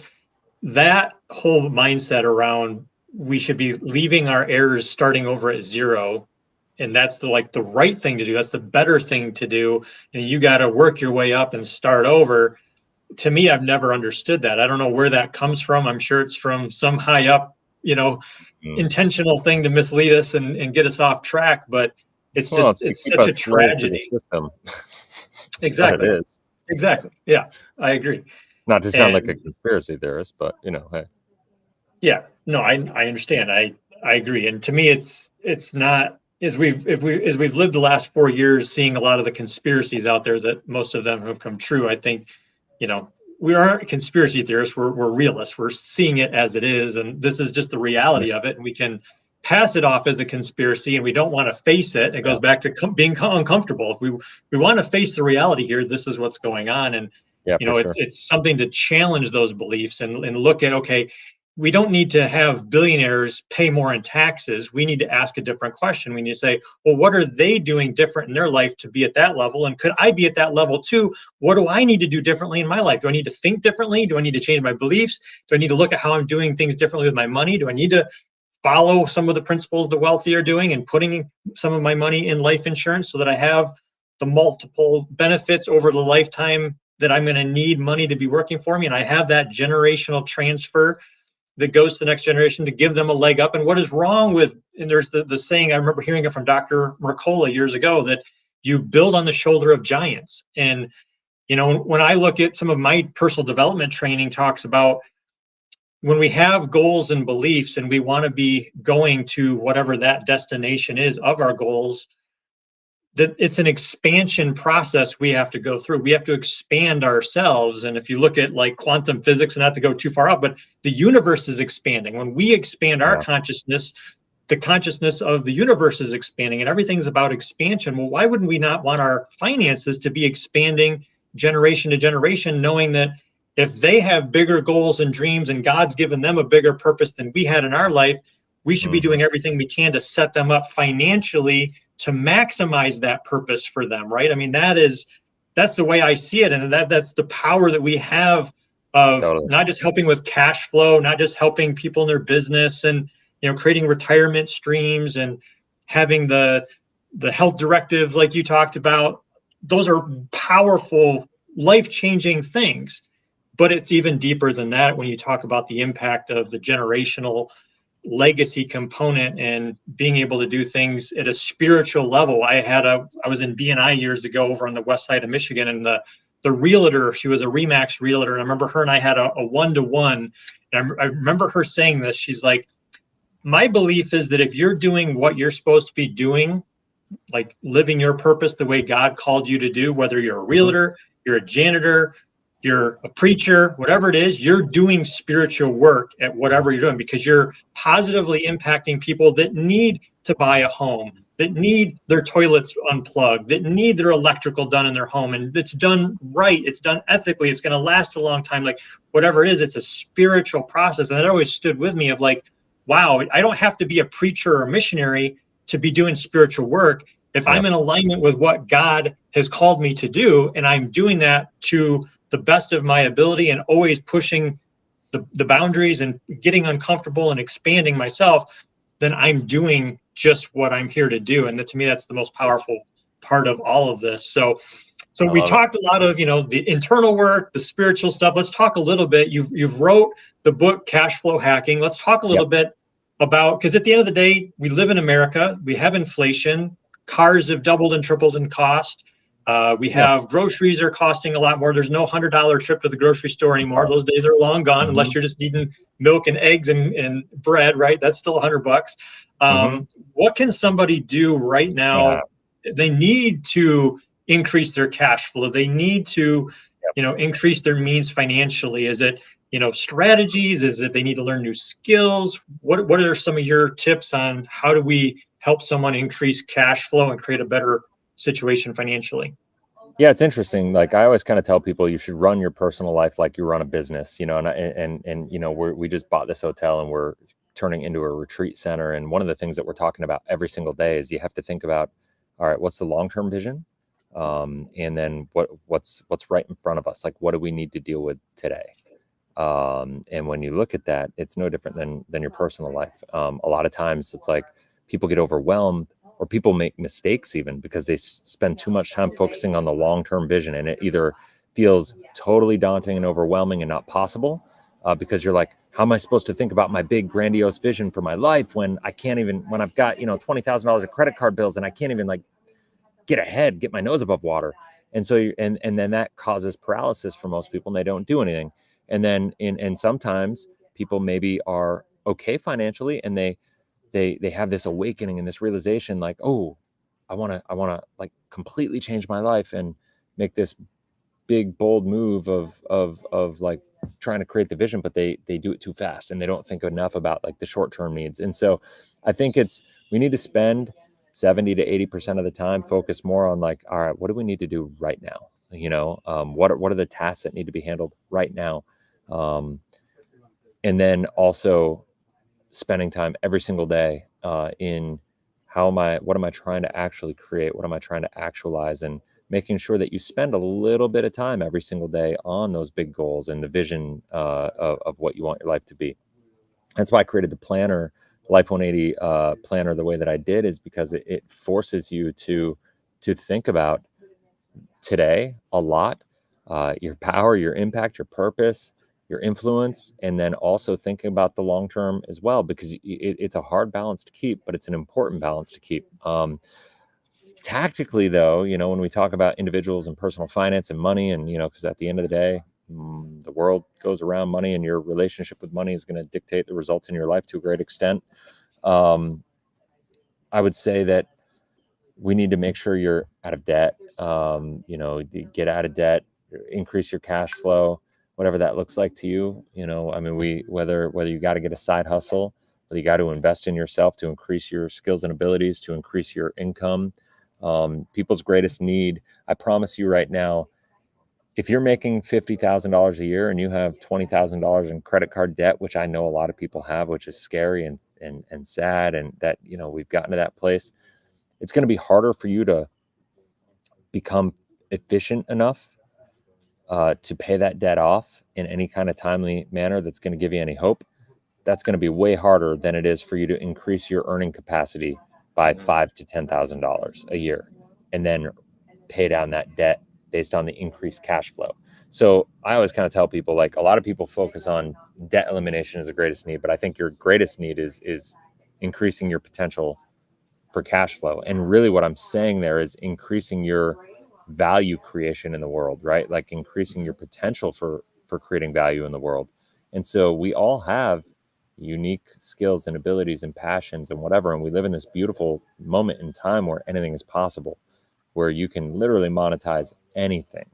Speaker 1: that whole mindset around we should be leaving our heirs starting over at zero and that's the right thing to do. That's the better thing to do. And you got to work your way up and start over. To me, I've never understood that. I don't know where that comes from. I'm sure it's from some high up, intentional thing to mislead us and get us off track. But it's
Speaker 2: Well,
Speaker 1: just,
Speaker 2: it's to
Speaker 1: it's
Speaker 2: keep
Speaker 1: such a
Speaker 2: us running through the
Speaker 1: tragedy.
Speaker 2: system. That's what
Speaker 1: Exactly.
Speaker 2: it is.
Speaker 1: Exactly. Yeah, I agree.
Speaker 2: Not to sound like a
Speaker 1: And
Speaker 2: conspiracy theorist, but hey.
Speaker 1: yeah, no, I understand. I agree. And to me, it's not, as we've lived the last 4 years seeing a lot of the conspiracies out there, that most of them have come true. I think, we aren't conspiracy theorists. We're realists. We're seeing it as it is, and this is just the reality of it. And we can pass it off as a conspiracy, and we don't want to face it. It goes back to being uncomfortable. If we want to face the reality here, this is what's going on, and
Speaker 2: Yeah, for sure.
Speaker 1: it's something to challenge those beliefs and look at, okay, we don't need to have billionaires pay more in taxes. We need to ask a different question. We need to say, well, what are they doing different in their life to be at that level? And could I be at that level too? What do I need to do differently in my life? Do I need to think differently? Do I need to change my beliefs? Do I need to look at how I'm doing things differently with my money? Do I need to follow some of the principles the wealthy are doing and putting some of my money in life insurance so that I have the multiple benefits over the lifetime that I'm going to need money to be working for me? And I have that generational transfer that goes to the next generation to give them a leg up. And what is wrong with, and there's the saying, I remember hearing it from Dr. Mercola years ago, that you build on the shoulder of giants. And, when I look at some of my personal development training, talks about when we have goals and beliefs and we want to be going to whatever that destination is of our goals, that it's an expansion process we have to go through. We have to expand ourselves. And if you look at like quantum physics, and not to go too far out, but the universe is expanding. When we expand our consciousness, the consciousness of the universe is expanding, and everything's about expansion. Well, why wouldn't we not want our finances to be expanding generation to generation, knowing that if they have bigger goals and dreams and God's given them a bigger purpose than we had in our life, we should be doing everything we can to set them up financially to maximize that purpose for them, right? I mean, that's the way I see it. And that's the power that we have of not just helping with cash flow, not just helping people in their business and, creating retirement streams and having the health directive like you talked about. Those are powerful, life-changing things. But it's even deeper than that when you talk about the impact of the generational legacy component and being able to do things at a spiritual level. I was in BNI years ago over on the west side of Michigan, and the realtor, she was a Remax realtor, and I remember her and I had a one-to-one, and I remember her saying this. She's like, my belief is that if you're doing what you're supposed to be doing, like living your purpose the way God called you to do, whether you're a realtor, you're a janitor, you're a preacher, whatever it is, you're doing spiritual work at whatever you're doing, because you're positively impacting people that need to buy a home, that need their toilets unplugged, that need their electrical done in their home, and it's done right, it's done ethically, it's going to last a long time. Like whatever it is, it's a spiritual process. And that always stood with me of like, wow, I don't have to be a preacher or a missionary to be doing spiritual work. If I'm in alignment with what God has called me to do, and I'm doing that to the best of my ability and always pushing the boundaries and getting uncomfortable and expanding myself, then I'm doing just what I'm here to do. And to me, that's the most powerful part of all of this. So we talked a lot of, the internal work, the spiritual stuff. Let's talk a little bit. You've wrote the book, Cash Flow Hacking. Let's talk a little bit about, because at the end of the day, we live in America, we have inflation, cars have doubled and tripled in cost. We have groceries are costing a lot more. There's no $100 trip to the grocery store anymore. Those days are long gone, unless you're just eating milk and eggs and bread, right? That's still $100. What can somebody do right now? They need to increase their cash flow. They need to, increase their means financially. Is it, strategies? Is it they need to learn new skills? What are some of your tips on how do we help someone increase cash flow and create a better situation financially?
Speaker 2: Yeah, it's interesting. Like I always kind of tell people, you should run your personal life like you run a business, and we just bought this hotel and we're turning into a retreat center. And one of the things that we're talking about every single day is you have to think about, all right, what's the long-term vision? And then what's right in front of us? Like, what do we need to deal with today? And when you look at that, it's no different than your personal life. A lot of times it's like people get overwhelmed or people make mistakes even because they spend too much time focusing on the long-term vision, and it either feels totally daunting and overwhelming and not possible, because you're like, how am I supposed to think about my big grandiose vision for my life when I can't even, when I've got, $20,000 of credit card bills and I can't even like get my nose above water. And so, and then that causes paralysis for most people, and they don't do anything. And then and sometimes people maybe are okay financially, and they have this awakening and this realization like, oh, I want to like completely change my life and make this big bold move of like trying to create the vision, but they do it too fast and they don't think enough about like the short-term needs. And so I think we need to spend 70 to 80% of the time focus more on like, all right, what do we need to do right now? What are the tasks that need to be handled right now? And then also spending time every single day in what am I trying to actually create? What am I trying to actualize? And making sure that you spend a little bit of time every single day on those big goals and the vision of what you want your life to be. That's why I created the planner, LIFE180 planner, the way that I did, is because it forces you to think about today a lot, your power, your impact, your purpose, your influence, and then also thinking about the long term as well, because it's a hard balance to keep, but it's an important balance to keep. Tactically, though, when we talk about individuals and personal finance and money, and because at the end of the day, the world goes around money, and your relationship with money is going to dictate the results in your life to a great extent. I would say that we need to make sure you're out of debt. Get out of debt, increase your cash flow, whatever that looks like to you. Whether you got to get a side hustle, whether you got to invest in yourself to increase your skills and abilities, to increase your income. People's greatest need, I promise you right now, if you're making $50,000 a year and you have $20,000 in credit card debt, which I know a lot of people have, which is scary and sad, and that, we've gotten to that place, it's going to be harder for you to become efficient enough to pay that debt off in any kind of timely manner that's going to give you any hope. That's going to be way harder than it is for you to increase your earning capacity by $5,000 to $10,000 a year, and then pay down that debt based on the increased cash flow. So I always kind of tell people, like, a lot of people focus on debt elimination as the greatest need, but I think your greatest need is increasing your potential for cash flow. And really what I'm saying there is increasing your value creation in the world, right? Like increasing your potential for creating value in the world. And so we all have unique skills and abilities and passions and whatever. And we live in this beautiful moment in time where anything is possible, where you can literally monetize anything.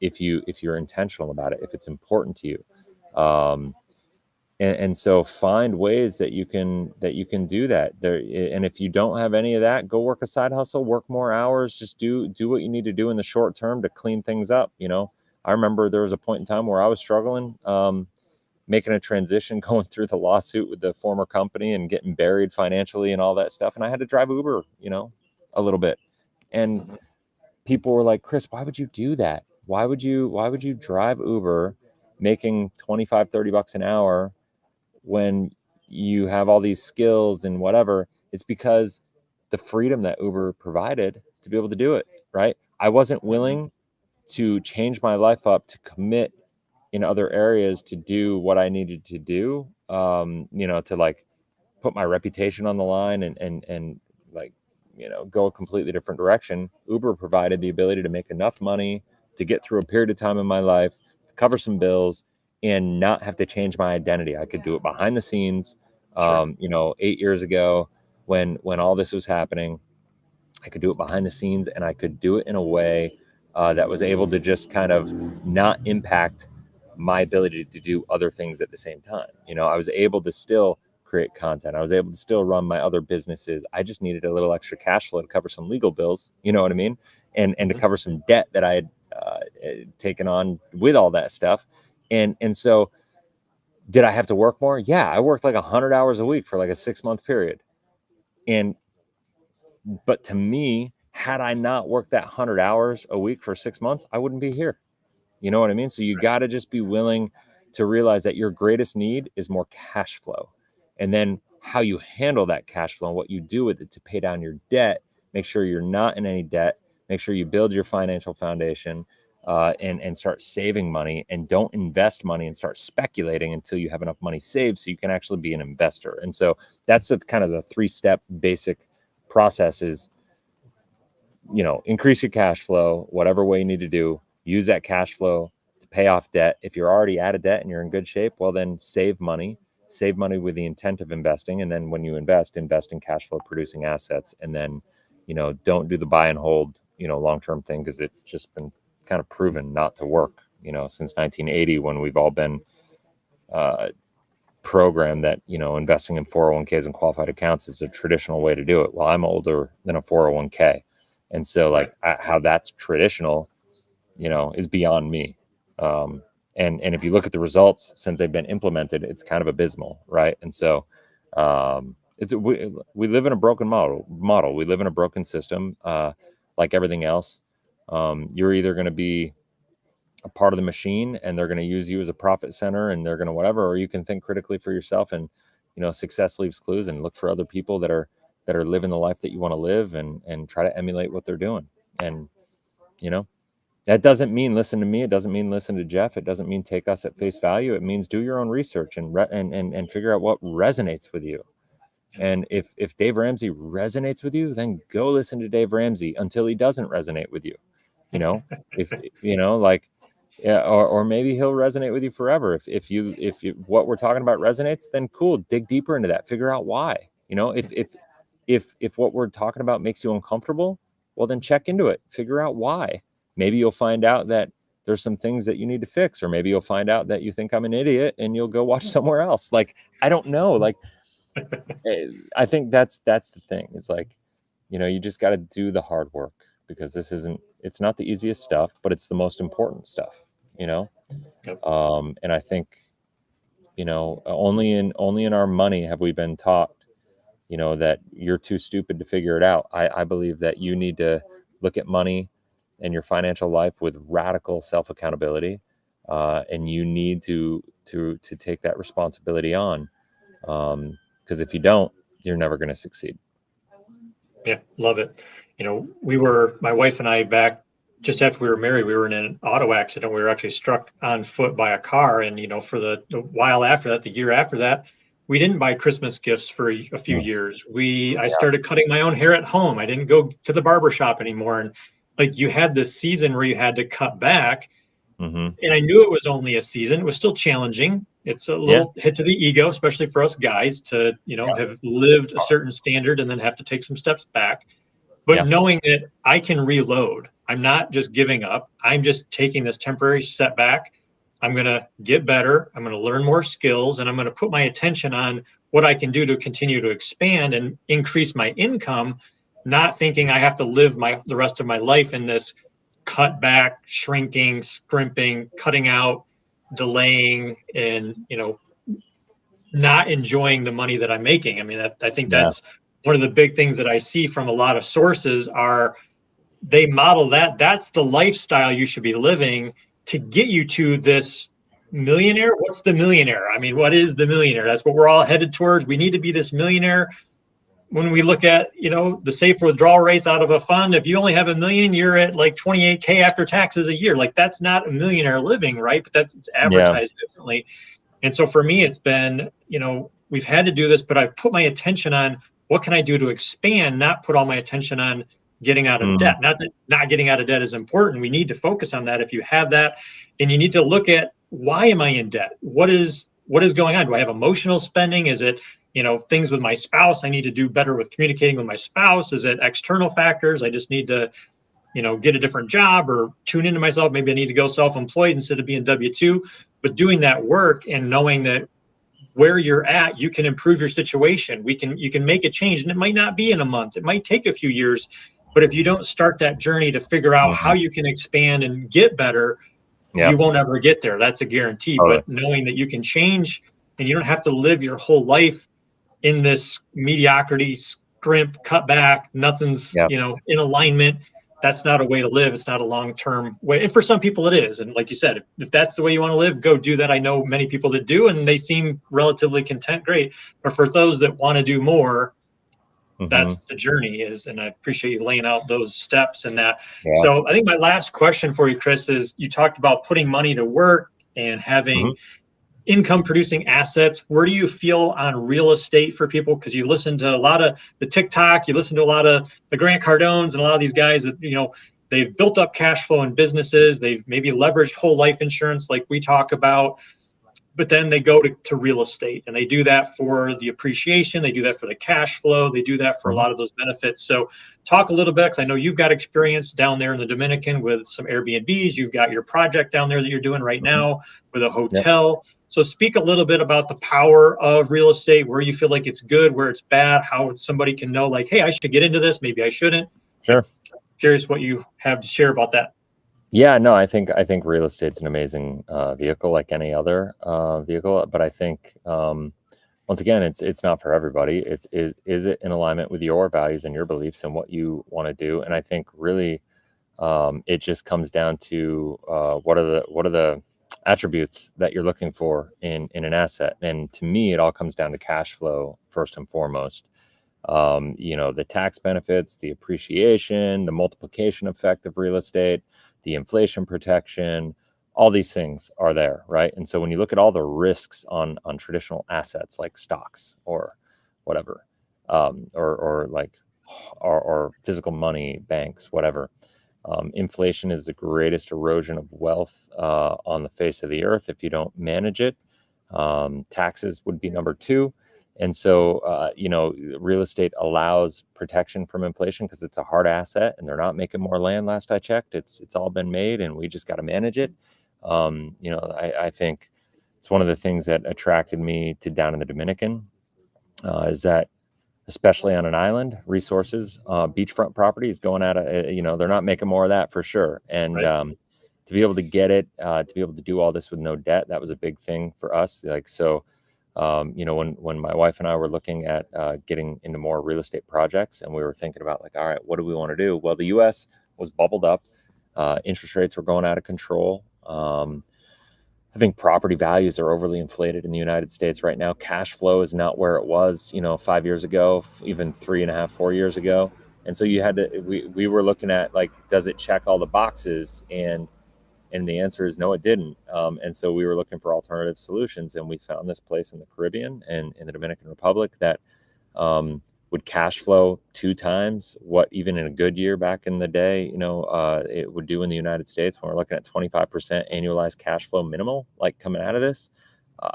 Speaker 2: If you're intentional about it, if it's important to you. And so find ways that you can do that there. And if you don't have any of that, go work a side hustle, work more hours, just do what you need to do in the short term to clean things up. I remember there was a point in time where I was struggling, making a transition, going through the lawsuit with the former company and getting buried financially and all that stuff. And I had to drive Uber, a little bit. And people were like, Chris, why would you do that? Why would you drive Uber making $25-$30 an hour when you have all these skills and whatever? It's because the freedom that Uber provided to be able to do it, right? I wasn't willing to change my life up to commit in other areas to do what I needed to do, to like put my reputation on the line and like, go a completely different direction. Uber provided the ability to make enough money to get through a period of time in my life, to cover some bills, and not have to change my identity. I could do it behind the scenes. Sure. 8 years ago, when all this was happening, I could do it behind the scenes, and I could do it in a way that was able to just kind of not impact my ability to do other things at the same time. I was able to still create content. I was able to still run my other businesses. I just needed a little extra cash flow to cover some legal bills, you know what I mean? And to cover some debt that I had taken on with all that stuff. And so did I have to work more? Yeah, I worked like 100 hours a week for like a 6-month period. But to me, had I not worked that 100 hours a week for 6 months, I wouldn't be here. You know what I mean? So you got to just be willing to realize that your greatest need is more cash flow. And then how you handle that cash flow and what you do with it to pay down your debt. Make sure you're not in any debt. Make sure you build your financial foundation and start saving money, and don't invest money and start speculating until you have enough money saved so you can actually be an investor. And so that's kind of the 3-step basic process is, increase your cash flow, whatever way you need to do, use that cash flow to pay off debt. If you're already out of debt and you're in good shape, well, then save money with the intent of investing. And then when you invest in cash flow producing assets. And then, don't do the buy and hold, long-term thing, because it's just been kind of proven not to work, since 1980, when we've all been programmed that, investing in 401ks and qualified accounts is a traditional way to do it. Well, I'm older than a 401k. And so how that's traditional, is beyond me. And if you look at the results since they've been implemented, it's kind of abysmal. Right. And so we live in a broken model. We live in a broken system, like everything else. You're either going to be a part of the machine and they're going to use you as a profit center and they're going to whatever, or you can think critically for yourself and, success leaves clues, and look for other people that are living the life that you want to live and try to emulate what they're doing. And, that doesn't mean listen to me. It doesn't mean listen to Jeff. It doesn't mean take us at face value. It means do your own research and figure out what resonates with you. And if Dave Ramsey resonates with you, then go listen to Dave Ramsey until he doesn't resonate with you. Or maybe he'll resonate with you forever. If what we're talking about resonates, then cool, dig deeper into that, figure out why. If what we're talking about makes you uncomfortable, well, then check into it, figure out why. Maybe you'll find out that there's some things that you need to fix, or maybe you'll find out that you think I'm an idiot and you'll go watch somewhere else. I don't know. I think that's the thing. It's you just got to do the hard work, because it's not the easiest stuff, but it's the most important stuff, Yep. And I think, only in our money have we been taught, that you're too stupid to figure it out. I believe that you need to look at money and your financial life with radical self-accountability. And you need to take that responsibility on. Because if you don't, you're never going to succeed.
Speaker 1: Yeah, love it. My wife and I, back just after we were married, we were in an auto accident. We were actually struck on foot by a car. And, for the while after that, the year after that, we didn't buy Christmas gifts for a few years. I started cutting my own hair at home. I didn't go to the barber shop anymore. And you had this season where you had to cut back. Mm-hmm. And I knew it was only a season. It was still challenging. It's a little hit to the ego, especially for us guys, to, have lived a certain standard and then have to take some steps back. But knowing that I can reload, I'm not just giving up. I'm just taking this temporary setback. I'm going to get better. I'm going to learn more skills, and I'm going to put my attention on what I can do to continue to expand and increase my income, not thinking I have to live the rest of my life in this cut back, shrinking, scrimping, cutting out, delaying, and, not enjoying the money that I'm making. I mean, I think that's one of the big things that I see from a lot of sources are they model that's the lifestyle you should be living to get you to this millionaire. What's the millionaire? I mean, what is the millionaire? That's what we're all headed towards. We need to be this millionaire. When we look at, the safe withdrawal rates out of a fund, if you only have $1 million, you're at $28K after taxes a year. That's not a millionaire living, right? But it's advertised differently. And so for me, it's been, we've had to do this, but I've put my attention on what can I do to expand, not put all my attention on getting out of debt. Not that not getting out of debt is important. We need to focus on that if you have that. And you need to look at, why am I in debt? What is going on? Do I have emotional spending? Is it, things with my spouse? I need to do better with communicating with my spouse. Is it external factors? I just need to, get a different job or tune into myself. Maybe I need to go self-employed instead of being W-2. But doing that work and knowing that where you're at, you can improve your situation. You can make a change, and it might not be in a month. It might take a few years. But if you don't start that journey to figure out how you can expand and get better, you won't ever get there. That's a guarantee. But knowing that you can change, and you don't have to live your whole life in this mediocrity, scrimp, cut back, nothing's, in alignment. that's not a way to live. It's not a long-term way. And for some people it is. And like you said, if that's the way you want to live, go do that. I know many people that do, and they seem relatively content. Great. But for those that want to do more, that's the journey is. And I appreciate you laying out those steps and that.
Speaker 2: Yeah.
Speaker 1: So I think my last question for you, Chris, is you talked about putting money to work and having income producing assets. Where do you feel on real estate for people? Because you listen to a lot of the TikTok, you listen to a lot of the Grant Cardones and a lot of these guys that, you know, they've built up cash flow in businesses. They've maybe leveraged whole life insurance like we talk about, but then they go to real estate and they do that for the appreciation. They do that for the cash flow. They do that for a lot of those benefits. So talk a little bit, because I know you've got experience down there in the Dominican with some Airbnbs. You've got your project down there that you're doing right now with a hotel. So speak a little bit about the power of real estate, where you feel like it's good, where it's bad, how somebody can know like, hey, I should get into this. Maybe I shouldn't.
Speaker 2: Sure.
Speaker 1: Curious what you have to share about that.
Speaker 2: Yeah, no, I think real estate's an amazing vehicle, like any other vehicle. But I think once again, it's not for everybody. Is it in alignment with your values and your beliefs and what you want to do? And I think really it just comes down to what are the attributes that you're looking for in an asset. And to me, it all comes down to cash flow first and foremost. You know, the tax benefits, the appreciation, the multiplication effect of real estate, the inflation protection, all these things are there, right? And so when you look at all the risks on traditional assets like stocks or whatever, or physical money, banks, whatever, inflation is the greatest erosion of wealth on the face of the earth if you don't manage it. Taxes would be number two. And so, you know, real estate allows protection from inflation because it's a hard asset and they're not making more land. Last I checked, it's all been made and we just got to manage it. You know, I think it's one of the things that attracted me to down in the Dominican is that, especially on an island, resources, beachfront properties going out of, you know, they're not making more of that for sure. And to be able to get it, to be able to do all this with no debt, that was a big thing for us. Like, so, you know, when my wife and I were looking at getting into more real estate projects, and we were thinking about like, all right, what do we want to do? Well, the U.S. was bubbled up. Interest rates were going out of control. I think property values are overly inflated in the United States right now. Cash flow is not where it was, you know, 5 years ago, even 3.5, 4 years ago. And so you had to, we were looking at like, does it check all the boxes? And the answer is no, it didn't. And so we were looking for alternative solutions, and we found this place in the Caribbean and in the Dominican Republic that would cash flow 2 times what even in a good year back in the day, you know, it would do in the United States. When we're looking at 25% annualized cash flow minimal, like coming out of this,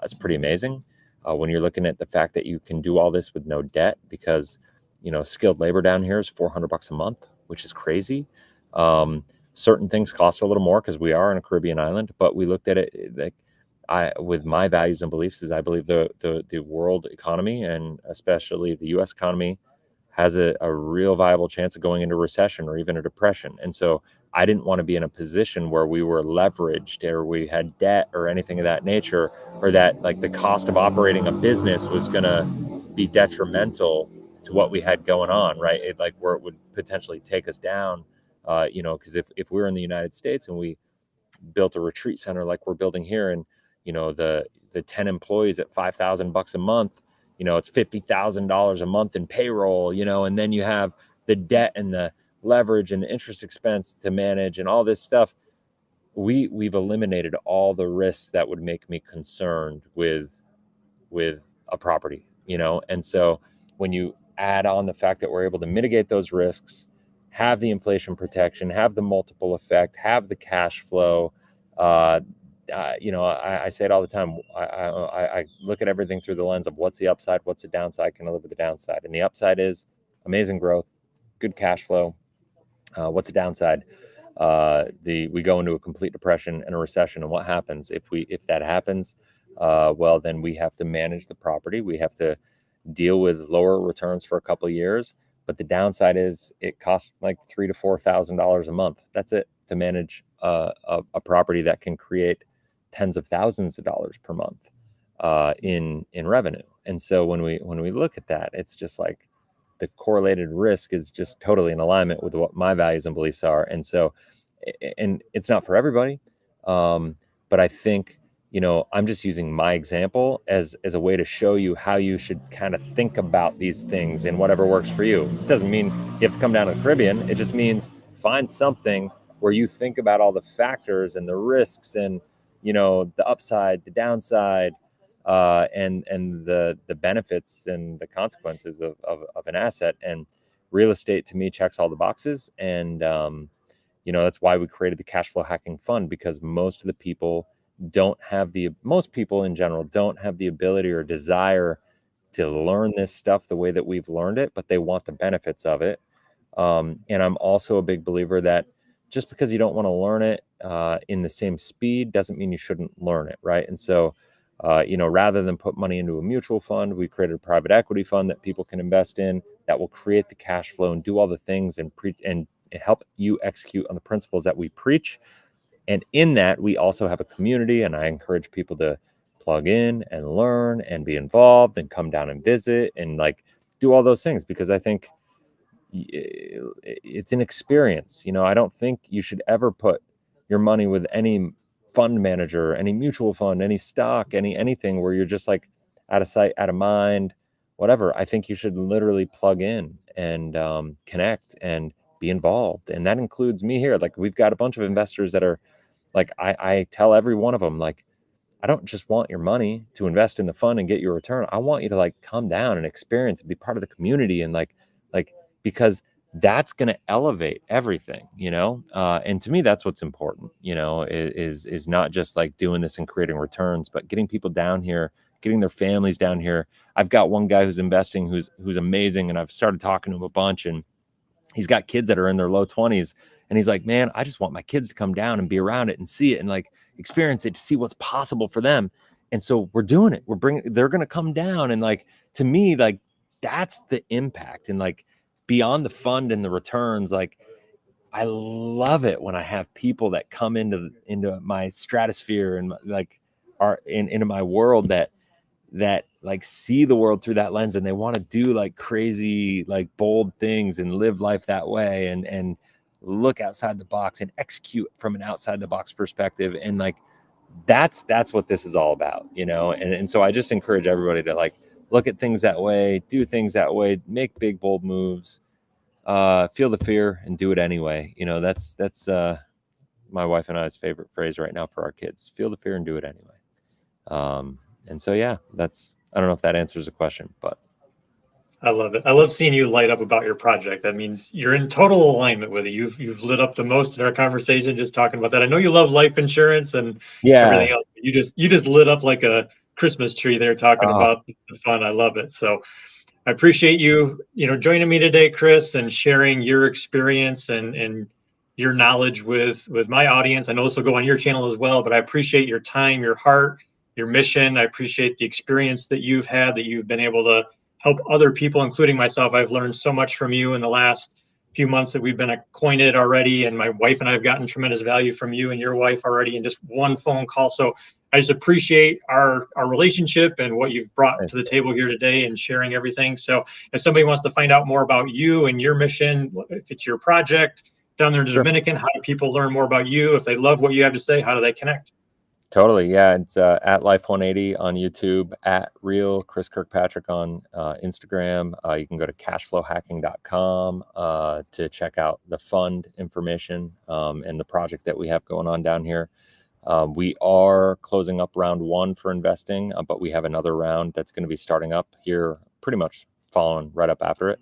Speaker 2: it's pretty amazing. When you're looking at the fact that you can do all this with no debt, because, you know, skilled labor down here is $400 a month, which is crazy. Certain things cost a little more because we are on a Caribbean island, but we looked at it like with my values and beliefs is I believe the world economy and especially the U.S. economy has a real viable chance of going into recession or even a depression. And so I didn't want to be in a position where we were leveraged or we had debt or anything of that nature, or that like the cost of operating a business was going to be detrimental to what we had going on, right? It, like where it would potentially take us down. You know, because if we're in the United States and we built a retreat center like we're building here, and you know the 10 employees at $5,000 a month, you know, it's $50,000 a month in payroll, you know, and then you have the debt and the leverage and the interest expense to manage and all this stuff. We've eliminated all the risks that would make me concerned with a property, you know. And so when you add on the fact that we're able to mitigate those risks, have the inflation protection, have the multiple effect, have the cash flow. You know, I say it all the time. I look at everything through the lens of what's the upside, what's the downside, can I live with the downside? And the upside is amazing growth, good cash flow. What's the downside? We go into a complete depression and a recession. And what happens if that happens? Well, then we have to manage the property. We have to deal with lower returns for a couple of years. But the downside is it costs like $3,000 to $4,000 a month. That's it, to manage a property that can create tens of thousands of dollars per month in revenue. And so when we look at that, it's just like, the correlated risk is just totally in alignment with what my values and beliefs are. And so, and it's not for everybody. But I think, you know, I'm just using my example as a way to show you how you should kind of think about these things and whatever works for you. It doesn't mean you have to come down to the Caribbean. It just means find something where you think about all the factors and the risks and, you know, the upside, the downside, and the benefits and the consequences of an asset. And real estate to me checks all the boxes. And, you know, that's why we created the cash flow hacking fund, because most people in general don't have the ability or desire to learn this stuff the way that we've learned it, but they want the benefits of it. And I'm also a big believer that just because you don't want to learn it in the same speed doesn't mean you shouldn't learn it, right? And so, you know, rather than put money into a mutual fund, we created a private equity fund that people can invest in that will create the cash flow and do all the things and help you execute on the principles that we preach. And in that, we also have a community, and I encourage people to plug in and learn and be involved and come down and visit and like do all those things, because I think it's an experience. You know, I don't think you should ever put your money with any fund manager, any mutual fund, any stock, anything where you're just like out of sight, out of mind, whatever. I think you should literally plug in and connect and be involved. And that includes me here. Like, we've got a bunch of investors that are like, I tell every one of them, like, I don't just want your money to invest in the fund and get your return. I want you to like come down and experience and be part of the community and like, because that's going to elevate everything, you know? And to me, that's what's important, you know, is not just like doing this and creating returns, but getting people down here, getting their families down here. I've got one guy who's investing, who's amazing. And I've started talking to him a bunch, and he's got kids that are in their low 20s. And he's like, man, I just want my kids to come down and be around it and see it and like experience it, to see what's possible for them. And so we're doing it. They're going to come down. And like, to me, like, that's the impact. And like, beyond the fund and the returns, like, I love it when I have people that come into my stratosphere and like are into my world that like see the world through that lens, and they want to do like crazy, like bold things and live life that way and look outside the box and execute from an outside the box perspective. And like, that's what this is all about, you know? And so I just encourage everybody to like look at things that way, do things that way, make big, bold moves, feel the fear and do it anyway. You know, that's my wife and I's favorite phrase right now for our kids: feel the fear and do it anyway. And so, yeah, I don't know if that answers the question, but.
Speaker 1: I love it. I love seeing you light up about your project. That means you're in total alignment with it. You've lit up the most in our conversation just talking about that. I know you love life insurance and everything else. But you just lit up like a Christmas tree there talking about the fun. I love it. So I appreciate you, joining me today, Chris, and sharing your experience and your knowledge with my audience. I know this will go on your channel as well, but I appreciate your time, your heart, your mission. I appreciate the experience that you've had, that you've been able to help other people, including myself. I've learned so much from you in the last few months that we've been acquainted already. And my wife and I have gotten tremendous value from you and your wife already in just one phone call. So I just appreciate our relationship and what you've brought to the table here today and sharing everything. So if somebody wants to find out more about you and your mission, if it's your project down there in the Dominican, how do people learn more about you? If they love what you have to say, how do they connect?
Speaker 2: Totally. Yeah. It's at LIFE180 on YouTube, at Real Chris Kirkpatrick on Instagram. You can go to cashflowhacking.com to check out the fund information and the project that we have going on down here. We are closing up round 1 for investing, but we have another round that's going to be starting up here pretty much following right up after it.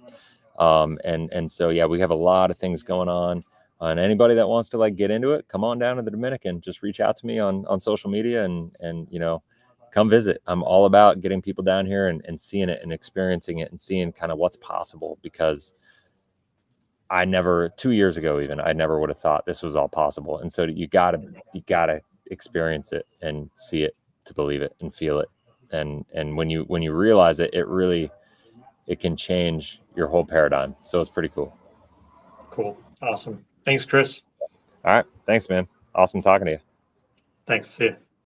Speaker 2: And so, yeah, we have a lot of things going on. And anybody that wants to like get into it, come on down to the Dominican. Just reach out to me on social media and come visit. I'm all about getting people down here and seeing it and experiencing it and seeing kind of what's possible, because 2 years ago even, I never would have thought this was all possible. And so you gotta experience it and see it to believe it and feel it. And when you realize it, it can change your whole paradigm. So it's pretty cool.
Speaker 1: Cool. Awesome. Thanks, Chris.
Speaker 2: All right. Thanks, man. Awesome talking to you.
Speaker 1: Thanks. See you.